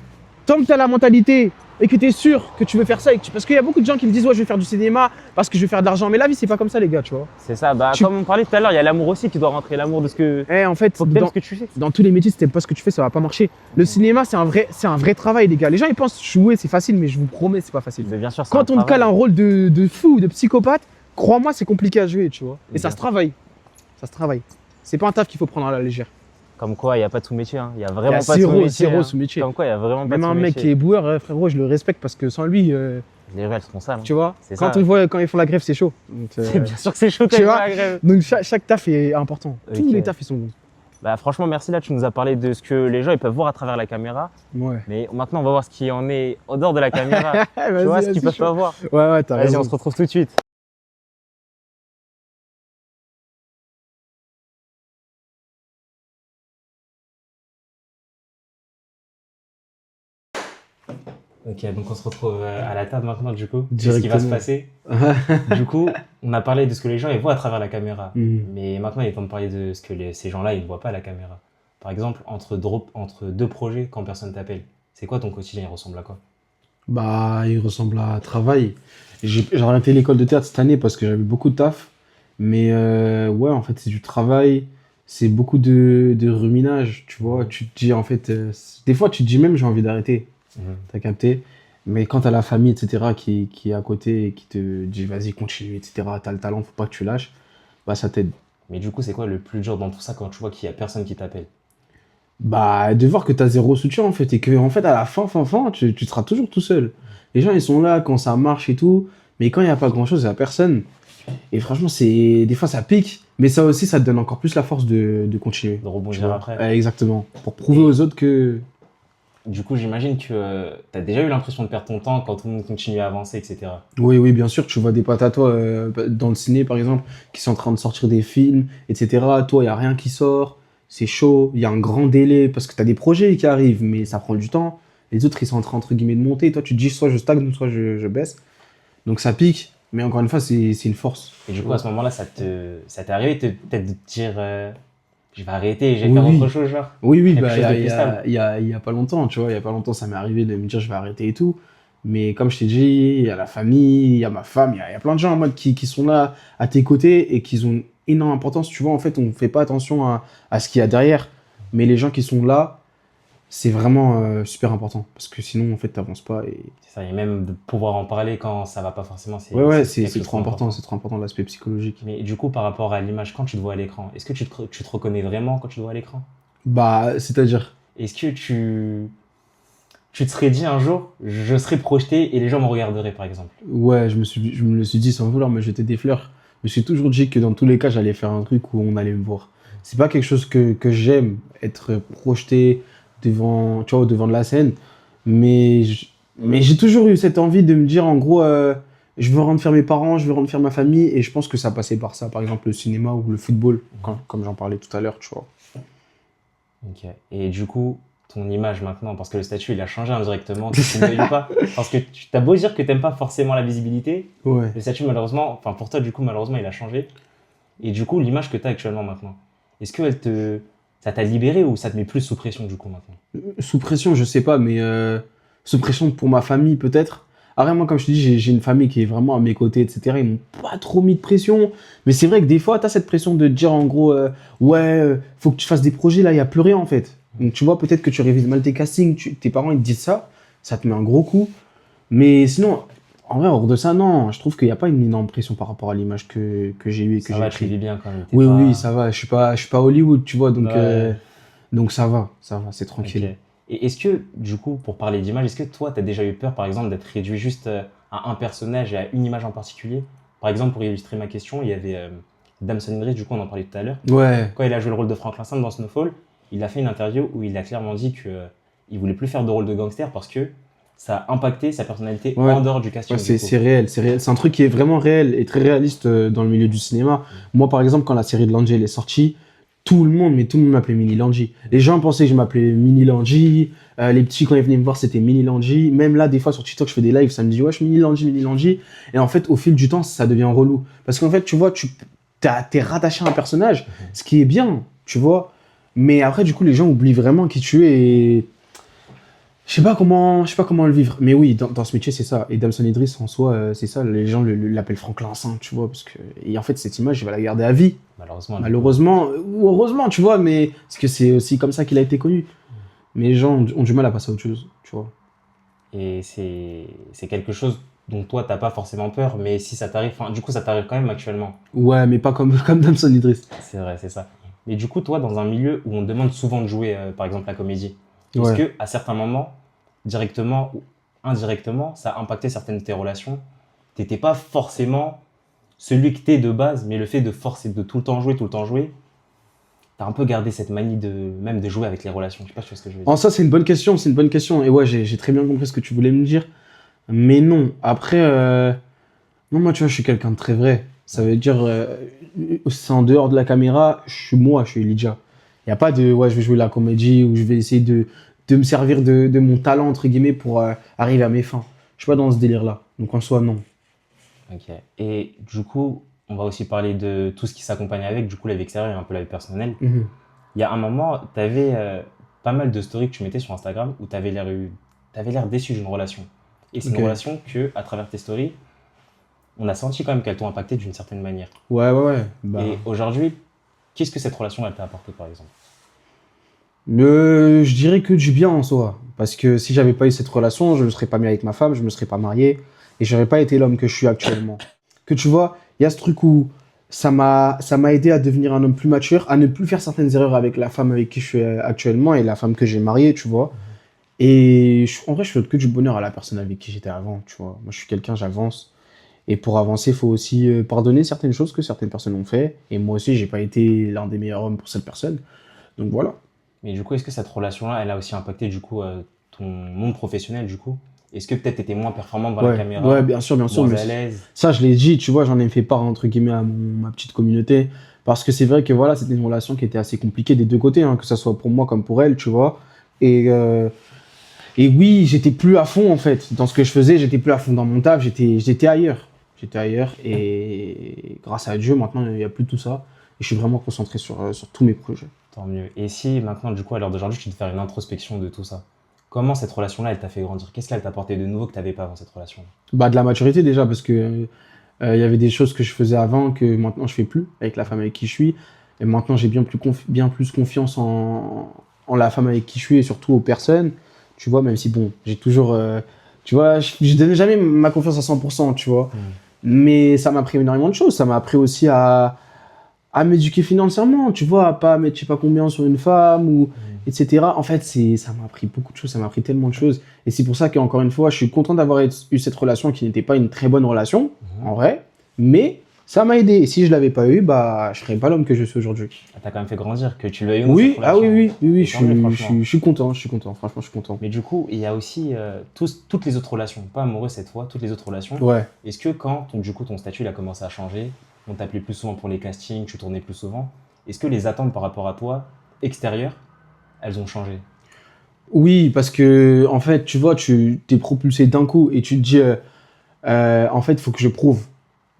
Tant que tu as la mentalité et que tu es sûr que tu veux faire ça, parce qu'il y a beaucoup de gens qui me disent « Ouais, je vais faire du cinéma parce que je vais faire de l'argent. » Mais la vie, c'est pas comme ça, les gars, tu vois. C'est ça, bah, comme on parlait tout à l'heure, il y a l'amour aussi qui doit rentrer, l'amour de ce que... En fait, Faut que t'aimes ce que tu fais. dans tous les métiers, si t'aimes pas ce que tu fais, ça va pas marcher. Le cinéma, c'est un vrai travail, les gars. Les gens, ils pensent jouer, c'est facile, mais je vous promets, c'est pas facile. Mais bien sûr, c'est Quand un on te cale travail. un rôle de fou, de psychopathe, crois-moi, c'est compliqué à jouer, tu vois. Et ça Bien se sûr. travaille. Ça se travaille. C'est pas un taf qu'il faut prendre à la légère. Comme quoi, il n'y a pas de sous-métier. Hein. Il y a Il y vraiment a pas de sous-métier. zéro hein. sous-métier. Comme quoi, il y a vraiment pas Même de un sous-métier. mec qui est boueur, frérot, je le respecte parce que sans lui, Les rues, elles sont sales. hein. tu vois, C'est quand ça. on voit quand ils font la grève, c'est chaud. Donc, C'est bien sûr que c'est chaud, tu tu vois. la grève. donc chaque taf est important. Tous Ok. les tafs, ils sont bons. Bah, franchement, merci. Là, tu nous as parlé de ce que les gens ils peuvent voir à travers la caméra. Ouais. Mais maintenant, on va voir ce qui en est au dehors de la caméra. Tu vois, ce qu'ils peuvent pas voir. Ouais, t'as Vas-y, raison. on se retrouve tout de suite. Ok, donc on se retrouve à la table maintenant, du coup. C'est ce qui va se passer. Du coup, on a parlé de ce que les gens ils voient à travers la caméra. Mhm. Mais maintenant, il est temps de parler de ce que ces gens-là ils ne voient pas à la caméra. Par exemple, entre deux projets, quand personne t'appelle, c'est quoi ton quotidien? Il ressemble à quoi? Bah, il ressemble à travail. J'ai arrêté l'école de théâtre cette année parce que j'avais beaucoup de taf. Mais ouais, en fait, c'est du travail. C'est beaucoup de ruminage, tu vois. Tu te dis, en fait, des fois, tu te dis même, j'ai envie d'arrêter. T'as capté? Mais quand t'as la famille, etc., qui est à côté et qui te dit, vas-y, continue, etc., t'as le talent, faut pas que tu lâches, bah, ça t'aide. Mais du coup, c'est quoi le plus dur dans tout ça quand tu vois qu'il y a personne qui t'appelle? Bah, de voir que t'as zéro soutien, en fait, et que, en fait, à la fin, tu seras toujours tout seul. Les gens, ils sont là quand ça marche et tout, mais quand il n'y a pas grand-chose, il n'y a personne. Et franchement, des fois, ça pique, mais ça aussi, ça te donne encore plus la force de continuer. De rebondir Tu vois. après. Exactement. Pour prouver aux autres que... Du coup, j'imagine que tu as déjà eu l'impression de perdre ton temps quand tout le monde continue à avancer, etc. Oui, oui, bien sûr, tu vois des potes à toi dans le ciné, par exemple, qui sont en train de sortir des films, etc. Toi, il n'y a rien qui sort, c'est chaud, il y a un grand délai, parce que tu as des projets qui arrivent, mais ça prend du temps. Les autres, ils sont en train, entre guillemets, de monter. Toi, tu te dis, soit je stagne, soit je baisse. Donc ça pique, mais encore une fois, c'est une force. Et du coup, à ce moment-là, ça t'est arrivé peut-être de te dire je vais arrêter, je vais Oui, faire oui. autre chose, genre. Oui, oui, Quelque bah, chose de plus stable. il y a pas longtemps, tu vois, il y a pas longtemps, ça m'est arrivé de me dire je vais arrêter et tout. Mais comme je t'ai dit, il y a la famille, il y a ma femme, il y a plein de gens en mode qui sont là à tes côtés et qui ont énorme importance. Tu vois, en fait, on fait pas attention à ce qu'il y a derrière. Mais les gens qui sont là, c'est vraiment super important. Parce que sinon, en fait, t'avances pas. Et... C'est ça, et même de pouvoir en parler quand ça va pas forcément. Ouais, quelque c'est chose trop important, c'est trop important l'aspect psychologique. Mais du coup, par rapport à l'image, quand tu te vois à l'écran, est-ce que tu te reconnais vraiment quand tu te vois à l'écran? Bah, c'est-à-dire. Est-ce que tu te serais dit un jour, je serais projeté et les gens me regarderaient, par exemple? Ouais, je me le suis dit sans vouloir me jeter des fleurs. Je me suis toujours dit que dans tous les cas, j'allais faire un truc où on allait me voir. C'est pas quelque chose que j'aime, être projeté devant, tu vois, devant de la scène. Mais j'ai toujours eu cette envie de me dire, en gros, je veux rendre fier mes parents, je veux rendre fier ma famille. Et je pense que ça passait par ça, par exemple le cinéma ou le football, comme j'en parlais tout à l'heure, tu vois. Ok. Et du coup, ton image maintenant, parce que le statut il a changé indirectement, tu ne le pas. Parce que tu as beau dire que tu n'aimes pas forcément la visibilité, Ouais. le statut malheureusement, enfin pour toi du coup malheureusement il a changé. Et du coup, l'image que tu as actuellement maintenant, est-ce que ça t'a libéré ou ça te met plus sous pression du coup maintenant? Sous pression, je sais pas, mais sous pression pour ma famille peut-être. Après, moi, comme je te dis, j'ai une famille qui est vraiment à mes côtés, etc. Ils m'ont pas trop mis de pression. Mais c'est vrai que des fois, tu as cette pression de te dire en gros, faut que tu fasses des projets, là, il n'y a plus rien en fait. Donc tu vois, peut-être que tu révises mal tes castings, tes parents ils te disent ça te met un gros coup. Mais sinon, en vrai, hors de ça, non, je trouve qu'il n'y a pas une énorme pression par rapport à l'image que j'ai eue et que Ça j'ai va, tu pris. vis bien quand même. t'es Oui, pas- oui, ça va. Je suis pas Hollywood, tu vois, Ouais. donc ça va, c'est tranquille. Ok. Et est-ce que, du coup, pour parler d'image, est-ce que toi, tu as déjà eu peur, par exemple, d'être réduit juste à un personnage et à une image en particulier? Par exemple, pour illustrer ma question, il y avait Damson Idris, du coup, on en parlait tout à l'heure. Ouais. Quand il a joué le rôle de Franklin Saint dans Snowfall, il a fait une interview où il a clairement dit qu'il voulait plus faire de rôle de gangster parce que ça a impacté sa personnalité Ouais. en dehors du casting. Ouais, du coup. c'est réel, c'est réel. C'est un truc qui est vraiment réel et très réaliste dans le milieu du cinéma. Moi, par exemple, quand la série de Lanji elle est sortie, tout le monde m'appelait Mini Lanji. Les gens pensaient que je m'appelais Mini Lanji. Les petits, quand ils venaient me voir, c'était Mini Lanji. Même là, des fois, sur TikTok, je fais des lives, ça me dit, wesh, Mini Lanji, Mini Lanji. Et en fait, au fil du temps, ça devient relou. Parce qu'en fait, tu vois, t'es rattaché à un personnage, ce qui est bien, tu vois. Mais après, du coup, les gens oublient vraiment qui tu es et je sais pas comment le vivre. Mais oui, dans ce métier, c'est ça. Et Damson Idris, en soi, c'est ça. Les gens l'appellent Franklin Saint, tu vois. Parce que... Et en fait, cette image, il va la garder à vie. Malheureusement. Malheureusement, ou heureusement, tu vois. Mais parce que c'est aussi comme ça qu'il a été connu. Mais les gens ont du mal à passer à autre chose, tu vois. Et c'est quelque chose dont toi, t'as pas forcément peur, mais si ça t'arrive, du coup, ça t'arrive quand même actuellement. Ouais, mais pas comme Damson Idris. C'est vrai, c'est ça. Mais du coup, toi, dans un milieu où on te demande souvent de jouer, par exemple, la comédie, est-ce Ouais. que à certains moments, directement ou indirectement, ça a impacté certaines de tes relations? T'étais pas forcément celui que t'es de base, mais le fait de forcer de tout le temps jouer, t'as un peu gardé cette manie même de jouer avec les relations. Je sais pas si tu vois ce que je veux dire. En ça, c'est une bonne question, c'est une bonne question. Et ouais, j'ai très bien compris ce que tu voulais me dire. Mais non, après, non, moi, tu vois, je suis quelqu'un de très vrai. Ça veut dire, c'est en dehors de la caméra, je suis Elijah. Il n'y a pas de, ouais, je vais jouer la comédie ou je vais essayer de me servir de mon talent, entre guillemets, pour arriver à mes fins. Je suis pas dans ce délire-là. Donc en soi, non. Ok. Et du coup, on va aussi parler de tout ce qui s'accompagne avec, du coup, la vie extérieure et un peu la vie personnelle. Mhm. Il y a un moment, tu avais pas mal de stories que tu mettais sur Instagram où tu avais l'air déçu d'une relation. Et c'est Ok. une relation que, à travers tes stories, on a senti quand même qu'elles t'ont impacté d'une certaine manière. Ouais. Bah, Et aujourd'hui, qu'est-ce que cette relation elle t'a apporté, par exemple? je dirais que du bien en soi. Parce que si j'avais pas eu cette relation, je me serais pas mis avec ma femme, je me serais pas marié et j'aurais pas été l'homme que je suis actuellement. Que tu vois, il y a ce truc où ça m'a aidé à devenir un homme plus mature, à ne plus faire certaines erreurs avec la femme avec qui je suis actuellement et la femme que j'ai mariée, tu vois. Et en vrai, je souhaite que du bonheur à la personne avec qui j'étais avant, tu vois. Moi, je suis quelqu'un, j'avance. Et pour avancer, il faut aussi pardonner certaines choses que certaines personnes ont fait. Et moi aussi, j'ai pas été l'un des meilleurs hommes pour cette personne. Donc voilà. Mais du coup, est-ce que cette relation-là, elle a aussi impacté, du coup, ton monde professionnel, du coup? Est-ce que peut-être tu étais moins performant devant la caméra, Ouais, bien sûr, moins mais à l'aise? ça, je l'ai dit, tu vois, j'en ai fait part, entre guillemets, à ma petite communauté. Parce que c'est vrai que voilà, c'était une relation qui était assez compliquée des deux côtés, hein, que ce soit pour moi comme pour elle, tu vois. Et oui, j'étais plus à fond, en fait. Dans ce que je faisais, j'étais plus à fond dans mon taf, j'étais ailleurs. J'étais ailleurs et grâce à Dieu, maintenant, il n'y a plus tout ça. Et je suis vraiment concentré sur tous mes projets. Tant mieux. Et si maintenant, du coup, à l'heure d'aujourd'hui, tu devais faire une introspection de tout ça, comment cette relation-là, elle t'a fait grandir? Qu'est-ce qu'elle t'a apporté de nouveau que tu n'avais pas avant cette relation? Bah, de la maturité déjà, parce que il y avait des choses que je faisais avant que maintenant je fais plus avec la femme avec qui je suis. Et maintenant, j'ai bien plus confiance en la femme avec qui je suis et surtout aux personnes. Tu vois, même si, bon, j'ai toujours... tu vois, je donnais jamais ma confiance à 100%, tu vois. Mais ça m'a appris énormément de choses. Ça m'a appris aussi à m'éduquer financièrement, tu vois, à pas mettre je sais pas combien sur une femme, ou, etc. En fait, ça m'a appris beaucoup de choses, ça m'a appris tellement de choses. Et c'est pour ça qu'encore une fois, je suis content d'avoir eu cette relation qui n'était pas une très bonne relation, en vrai, mais ça m'a aidé. Et si je l'avais pas eu, bah, je serais pas l'homme que je suis aujourd'hui. T'as quand même fait grandir, que tu l'as eu dans Oui, cette relation. oui, Tant mieux, franchement. je suis content, franchement, je suis content. Mais du coup, il y a aussi toutes les autres relations, pas amoureux cette fois, toutes les autres relations. Ouais. Est-ce que quand du coup, ton statut il a commencé à changer, on t'appelait plus souvent pour les castings, tu tournais plus souvent, est-ce que les attentes par rapport à toi, extérieures, elles ont changé? Oui, parce que, en fait, tu vois, tu t'es propulsé d'un coup et tu te dis, en fait, il faut que je prouve.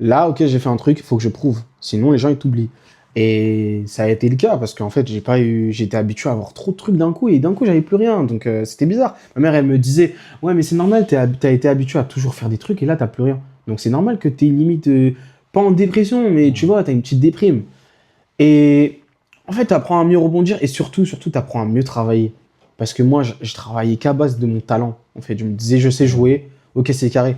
Là, ok, j'ai fait un truc, il faut que je prouve. Sinon, les gens, ils t'oublient. Et ça a été le cas parce qu'en fait, j'étais habitué à avoir trop de trucs d'un coup et d'un coup, j'avais plus rien. Donc, c'était bizarre. Ma mère, elle me disait, ouais, mais c'est normal, t'as été habitué à toujours faire des trucs et là, t'as plus rien. Donc, c'est normal que t'aies limite, pas en dépression, mais tu vois, t'as une petite déprime. Et en fait, t'apprends à mieux rebondir et surtout, t'apprends à mieux travailler. Parce que moi, je travaillais qu'à base de mon talent. En fait, je me disais, je sais jouer, ok, c'est carré.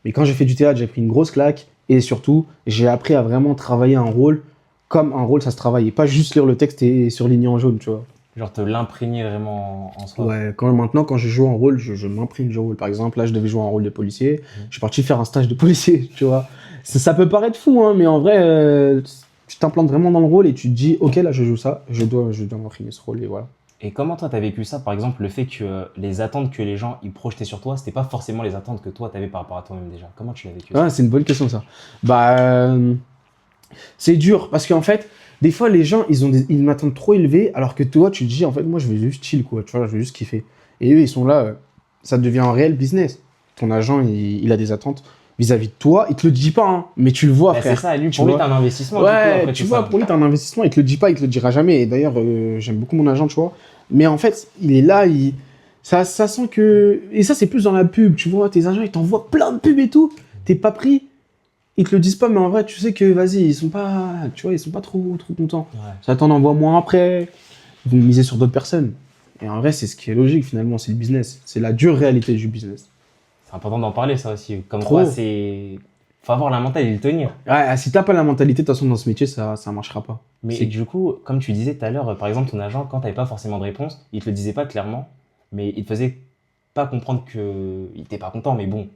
Mais quand j'ai fait du théâtre, j'ai pris une grosse claque. Et surtout, j'ai appris à vraiment travailler un rôle comme un rôle, ça se travaille. Et pas juste lire le texte et surligner en jaune, tu vois. Genre te l'imprégner vraiment en soi. Ouais, maintenant, quand je joue un rôle, je m'imprime du rôle. Par exemple, là, je devais jouer un rôle de policier. Je suis parti faire un stage de policier, tu vois. Ça peut paraître fou, hein, mais en vrai, tu t'implantes vraiment dans le rôle et tu te dis, ok, là, je joue ça, je dois m'imprimer ce rôle et voilà. Et comment toi t'as vécu ça, par exemple, le fait que les attentes que les gens ils projetaient sur toi, c'était pas forcément les attentes que toi t'avais par rapport à toi-même déjà. Comment tu l'as vécu ça? Ouais, c'est une bonne question, ça. Bah, c'est dur parce qu'en fait, des fois, les gens, ils m'attendent trop élevé alors que toi, tu te dis, en fait, moi, je veux juste chill, quoi. Tu vois, je veux juste kiffer. Et eux, ils sont là, ça devient un réel business. Ton agent, il a des attentes vis-à-vis de toi. Il te le dit pas, hein, mais tu le vois, Bah, frère. c'est ça, lui, Tu pour lui, vois. t'as un investissement. Du coup, Ouais, après tu tout vois, ça. pour lui, t'as un investissement, il te le dit pas, il te le dira jamais. Et d'ailleurs, j'aime beaucoup mon agent, tu vois. Mais en fait, il est là, ça sent que. Et ça, c'est plus dans la pub, tu vois. Tes agents, ils t'envoient plein de pubs et tout. T'es pas pris. Ils te le disent pas, mais en vrai, tu sais que, vas-y, ils sont pas, tu vois, ils sont pas trop contents. Ouais. Ça t'en envoie moins après. Ils vont miser sur d'autres personnes. Et en vrai, c'est ce qui est logique, finalement, c'est le business. C'est la dure réalité du business. C'est important d'en parler, ça aussi. Comme Trop. quoi, c'est. Faut avoir la mentale et le tenir. Ouais, si t'as pas la mentalité, de toute façon, dans ce métier, ça marchera pas. Mais C'est- du coup, comme tu disais tout à l'heure, par exemple, ton agent, quand t'avais pas forcément de réponse, il te le disait pas clairement, mais il te faisait pas comprendre que il était pas content. Mais bon,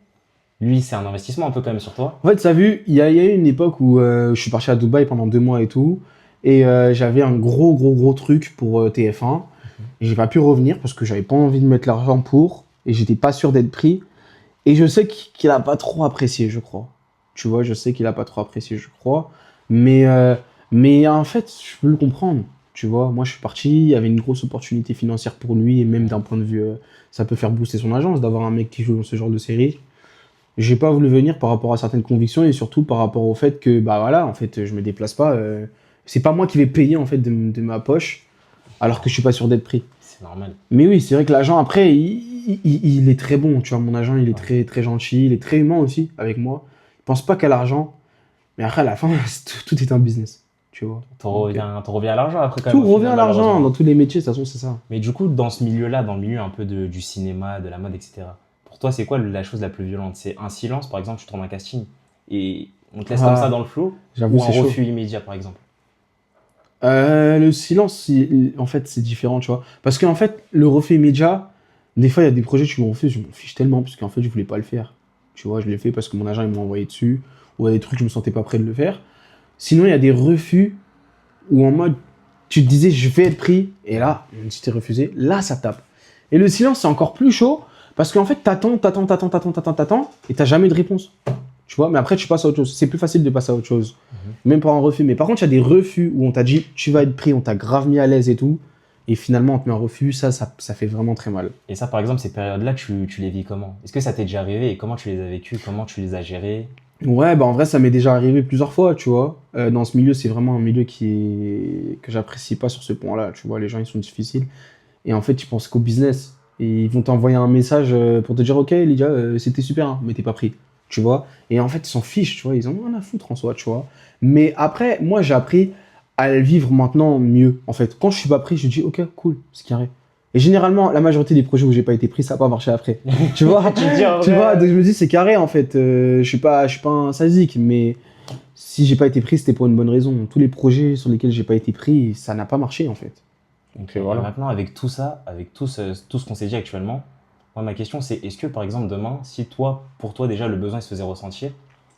lui, c'est un investissement un peu quand même sur toi. En fait, t'as vu, il y a eu une époque où je suis parti à Dubaï pendant 2 mois et tout, et j'avais un gros truc pour TF1, et j'ai pas pu revenir parce que j'avais pas envie de mettre l'argent pour, et j'étais pas sûr d'être pris, et je sais qu'il a pas trop apprécié, je crois. Tu vois, je sais qu'il a pas trop apprécié, je crois, mais en fait, je peux le comprendre. Tu vois, moi je suis parti, il y avait une grosse opportunité financière pour lui, et même d'un point de vue, ça peut faire booster son agence d'avoir un mec qui joue dans ce genre de série. J'ai pas voulu venir par rapport à certaines convictions et surtout par rapport au fait que, bah voilà, en fait, je me déplace pas. C'est pas moi qui vais payer, en fait, de ma poche, alors que je suis pas sûr d'être pris. C'est normal. Mais oui, c'est vrai que l'agent, après, il est très bon, tu vois. Mon agent, il est très gentil, il est très humain aussi avec moi. Il pense pas qu'à l'argent, mais après, à la fin, tout est un business, tu vois. T'en reviens à l'argent après quand Tout même. au revient final, à l'argent, malheureusement. dans tous les métiers, de toute façon, c'est ça. Mais du coup, dans ce milieu-là, dans le milieu un peu du cinéma, de la mode, etc., pour toi, c'est quoi la chose la plus violente? C'est un silence, par exemple, tu tournes un casting et on te laisse comme ça dans le flot, J'avoue, ou un c'est chaud. refus immédiat, par exemple? Le silence, en fait, c'est différent, tu vois. Parce qu'en fait, le refus immédiat, des fois, il y a des projets que je me refuse, je m'en fiche tellement, parce qu'en fait, je voulais pas le faire. Tu vois, je l'ai fait parce que mon agent, il m'a envoyé dessus, ou il y a des trucs, je me sentais pas prêt de le faire. Sinon, il y a des refus où en mode, tu te disais, je vais être pris, et là, même si t'es refusé, là, ça tape. Et le silence, c'est encore plus chaud, parce qu'en fait, t'attends, et t'as jamais de réponse. Tu vois, mais après, tu passes à autre chose. C'est plus facile de passer à autre chose. Même pas un refus. Mais par contre, il y a des refus où on t'a dit, tu vas être pris, on t'a grave mis à l'aise et tout. Et finalement, on te met un refus, ça fait vraiment très mal. Et ça, par exemple, ces périodes-là, tu les vis comment? Est-ce que ça t'est déjà arrivé et comment tu les as vécues? Comment tu les as gérées? Ouais, bah en vrai, ça m'est déjà arrivé plusieurs fois, tu vois. Dans ce milieu, c'est vraiment un milieu que j'apprécie pas sur ce point-là. Tu vois, les gens, ils sont difficiles. Et en fait, ils pensent qu'au business. Et ils vont t'envoyer un message pour te dire, ok, Lydia, c'était super, hein, mais t'es pas pris. Tu vois. Et en fait, ils s'en fichent, tu vois. Ils en ont rien à foutre en soi, tu vois. Mais après, moi, j'ai appris à le vivre maintenant mieux. En fait, quand je suis pas pris, je dis, ok, cool, c'est carré. Et généralement, la majorité des projets où j'ai pas été pris, ça n'a pas marché après. Tu vois, Tu te dis, en tu vrai, vois, donc je me dis, c'est carré en fait. Je suis pas un sadique, mais si j'ai pas été pris, c'était pour une bonne raison. Tous les projets sur lesquels j'ai pas été pris, ça n'a pas marché en fait. Donc Et voilà. maintenant, avec tout ça, avec tout ce qu'on s'est dit actuellement, moi, ma question, c'est est-ce que, par exemple, demain, si toi, pour toi, déjà, le besoin il se faisait ressentir,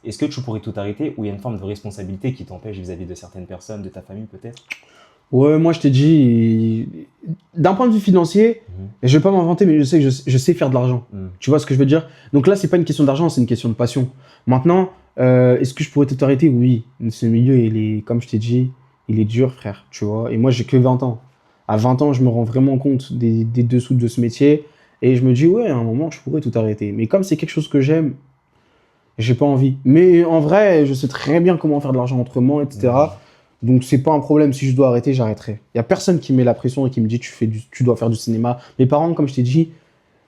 est-ce que tu pourrais tout arrêter ou il y a une forme de responsabilité qui t'empêche vis-à-vis de certaines personnes, de ta famille peut-être? Ouais, moi je t'ai dit, d'un point de vue financier, je vais pas m'inventer, mais je sais que je sais faire de l'argent. Tu vois ce que je veux dire? Donc là, c'est pas une question d'argent, c'est une question de passion. Maintenant, est-ce que je pourrais tout arrêter? Oui. Ce milieu, comme je t'ai dit, il est dur, frère. Tu vois? Et moi, j'ai que 20 ans. À 20 ans, je me rends vraiment compte des dessous de ce métier. Et je me dis, ouais, à un moment, je pourrais tout arrêter. Mais comme c'est quelque chose que j'aime, j'ai pas envie. Mais en vrai, je sais très bien comment faire de l'argent autrement, etc. Donc c'est pas un problème. Si je dois arrêter, j'arrêterai. Il y a personne qui me met la pression et qui me dit, tu dois faire du cinéma. Mes parents, comme je t'ai dit,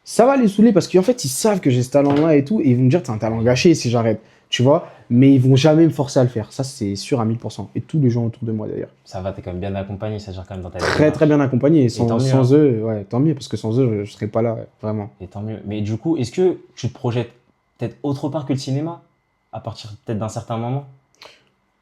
ça va les saouler parce qu'en fait, ils savent que j'ai ce talent-là et tout. Et ils vont me dire, t'as un talent gâché si j'arrête. Tu vois? Mais ils vont jamais me forcer à le faire. Ça, c'est sûr à 1000%. Et tous les gens autour de moi, d'ailleurs. Ça va, t'es quand même bien accompagné, c'est-à-dire quand même dans ta Très bien accompagné. Et tant mieux, sans eux, ouais, tant mieux. Parce que sans eux, je serais pas là, ouais, vraiment. Et tant mieux. Mais du coup, est-ce que tu te projettes peut-être autre part que le cinéma, à partir peut-être d'un certain moment?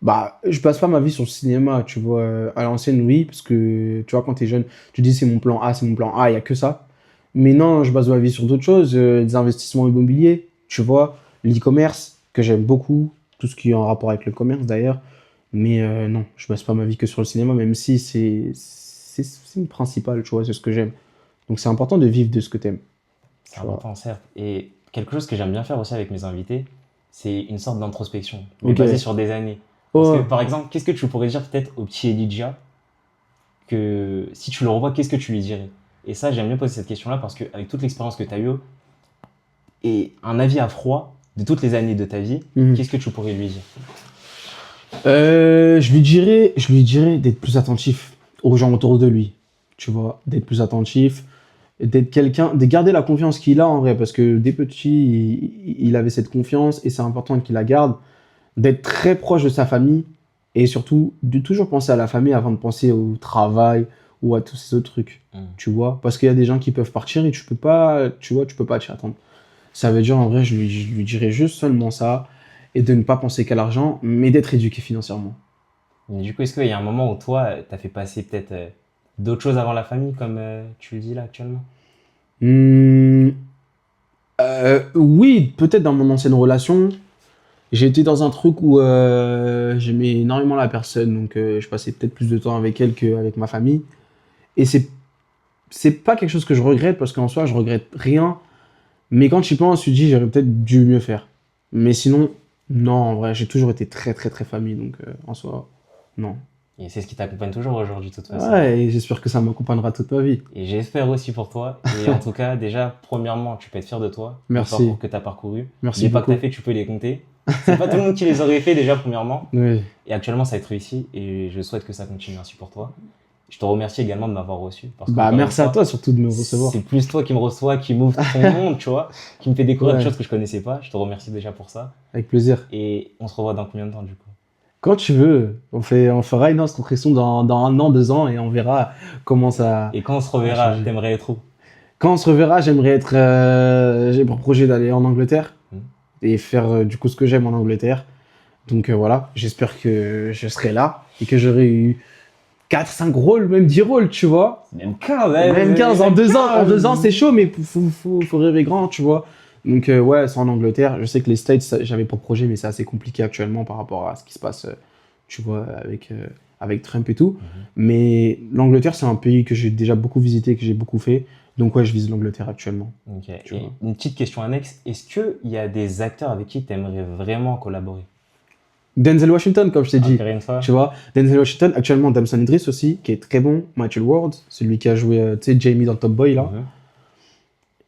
Bah, je passe pas ma vie sur le cinéma, tu vois. À l'ancienne, oui, parce que, tu vois, quand t'es jeune, tu dis c'est mon plan A, c'est mon plan A, il y a que ça. Mais non, je base ma vie sur d'autres choses, des investissements immobiliers, tu vois, l'e-commerce, que j'aime beaucoup, tout ce qui est en rapport avec le commerce d'ailleurs. Mais non, je base pas ma vie que sur le cinéma, même si c'est une principale, tu vois, c'est ce que j'aime. Donc c'est important de vivre de ce que t'aimes. C'est Tu vois. important, certes. Et quelque chose que j'aime bien faire aussi avec mes invités, c'est une sorte d'introspection, mais Ok. basée sur des années. Parce Oh. que, par exemple, qu'est-ce que tu pourrais dire peut-être au petit Elijah que si tu le revois, qu'est-ce que tu lui dirais? Et ça, j'aime bien poser cette question-là parce qu'avec toute l'expérience que tu as eue et un avis à froid de toutes les années de ta vie, Mhm. qu'est-ce que tu pourrais lui dire? Je lui dirais d'être plus attentif aux gens autour de lui, tu vois, d'être plus attentif, d'être quelqu'un, de garder la confiance qu'il a en vrai, parce que dès petit, il avait cette confiance et c'est important qu'il la garde, d'être très proche de sa famille et surtout de toujours penser à la famille avant de penser au travail ou à tous ces autres trucs, tu vois, parce qu'il y a des gens qui peuvent partir et tu peux pas, tu vois, tu peux pas t'y attendre. Ça veut dire en vrai, je lui dirais juste seulement ça et de ne pas penser qu'à l'argent, mais d'être éduqué financièrement. Mais du coup, est-ce qu'il y a un moment où toi, tu as fait passer peut-être d'autres choses avant la famille, comme tu le dis là actuellement? Hmm, oui, peut-être dans mon ancienne relation, j'ai été dans un truc où j'aimais énormément la personne, donc je passais peut-être plus de temps avec elle qu'avec ma famille. Et c'est pas quelque chose que je regrette parce qu'en soi, je regrette rien. Mais quand tu penses, tu te dis, j'aurais peut-être dû mieux faire. Mais sinon, non, en vrai, j'ai toujours été très, très, très famille, donc en soi, non. Et c'est ce qui t'accompagne toujours aujourd'hui, de toute façon. Ouais, et j'espère que ça m'accompagnera toute ma vie. Et j'espère aussi pour toi. Et en tout cas, déjà, premièrement, tu peux être fier de toi. Merci. Le parcours que tu as parcouru. Merci Les pas que beaucoup. tu as fait, tu peux les compter. C'est pas tout le monde qui les aurait fait déjà, premièrement. Oui. Et actuellement, ça a été réussi. Et je souhaite que ça continue ainsi pour toi. Je te remercie également de m'avoir reçu. Parce que, Bah, encore merci une à fois, toi surtout de me recevoir. c'est plus toi qui me reçoit, qui m'ouvre ton monde, tu vois, qui me fait découvrir Ouais. des choses que je connaissais pas. Je te remercie déjà pour ça. Avec plaisir. Et on se revoit dans combien de temps, du coup? Quand tu veux, on fera une autre impression dans 1 an, 2 ans et on verra comment ça. Et quand on se reverra, changer. t'aimerais être où? Quand on se reverra, j'aimerais être. J'ai pour projet d'aller en Angleterre et faire du coup ce que j'aime en Angleterre. Donc voilà, j'espère que je serai là et que j'aurai eu 4, 5 rôles, même 10 rôles, tu vois. Même 15, Même 15 en 2 ans. En 2 ans, c'est chaud, mais faut rêver grand, tu vois. Donc ouais, c'est en Angleterre. Je sais que les States, j'avais pour projet, mais c'est assez compliqué actuellement par rapport à ce qui se passe, tu vois, avec Trump et tout. Mais l'Angleterre, c'est un pays que j'ai déjà beaucoup visité, que j'ai beaucoup fait. Donc ouais, je vise l'Angleterre actuellement. Ok. Tu Et vois. une petite question annexe, est-ce qu'il y a des acteurs avec qui tu aimerais vraiment collaborer? Denzel Washington, comme je t'ai dit. Encore une fois. Tu vois, Denzel Washington, actuellement Damson Idris aussi, qui est très bon. Michael Ward, celui qui a joué, tu sais, Jamie dans Top Boy, là. Mhm.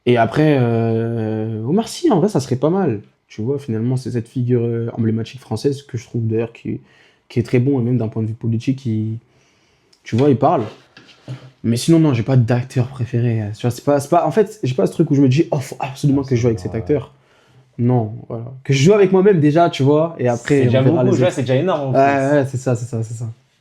Et après, Omar Sy, en vrai, ça serait pas mal. Tu vois, finalement, c'est cette figure emblématique française que je trouve d'ailleurs qui est très bon, et même d'un point de vue politique, tu vois, il parle. Mais sinon, non, j'ai pas d'acteur préféré. Tu vois, c'est pas, en fait, j'ai pas ce truc où je me dis, oh, faut absolument que je joue avec cet acteur. Non, voilà. Que je joue avec moi-même déjà, tu vois, et après, C'est déjà on verra beaucoup, les tu vois, autres. c'est déjà énorme. En Ouais, fait. ouais, c'est ça.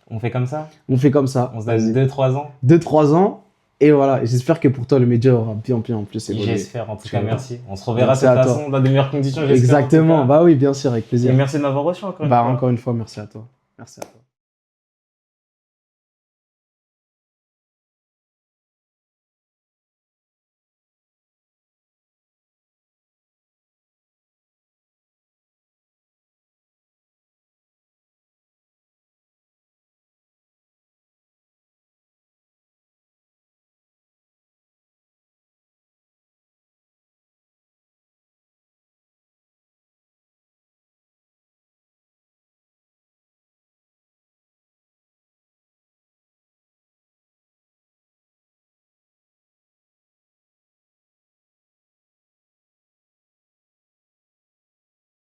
On fait comme ça? On fait comme ça. On se donne 2-3 ans? 2-3 ans, et voilà. Et j'espère que pour toi, le média aura bien en plus évolué. J'espère, en tout cas, vois. merci. On se reverra de Merci toute à toi. façon dans de meilleures conditions, j'espère. en tout Exactement, cas. bah oui, bien sûr, avec Et plaisir. merci de m'avoir reçu encore une Bah fois. encore une fois, merci à toi. Merci à toi.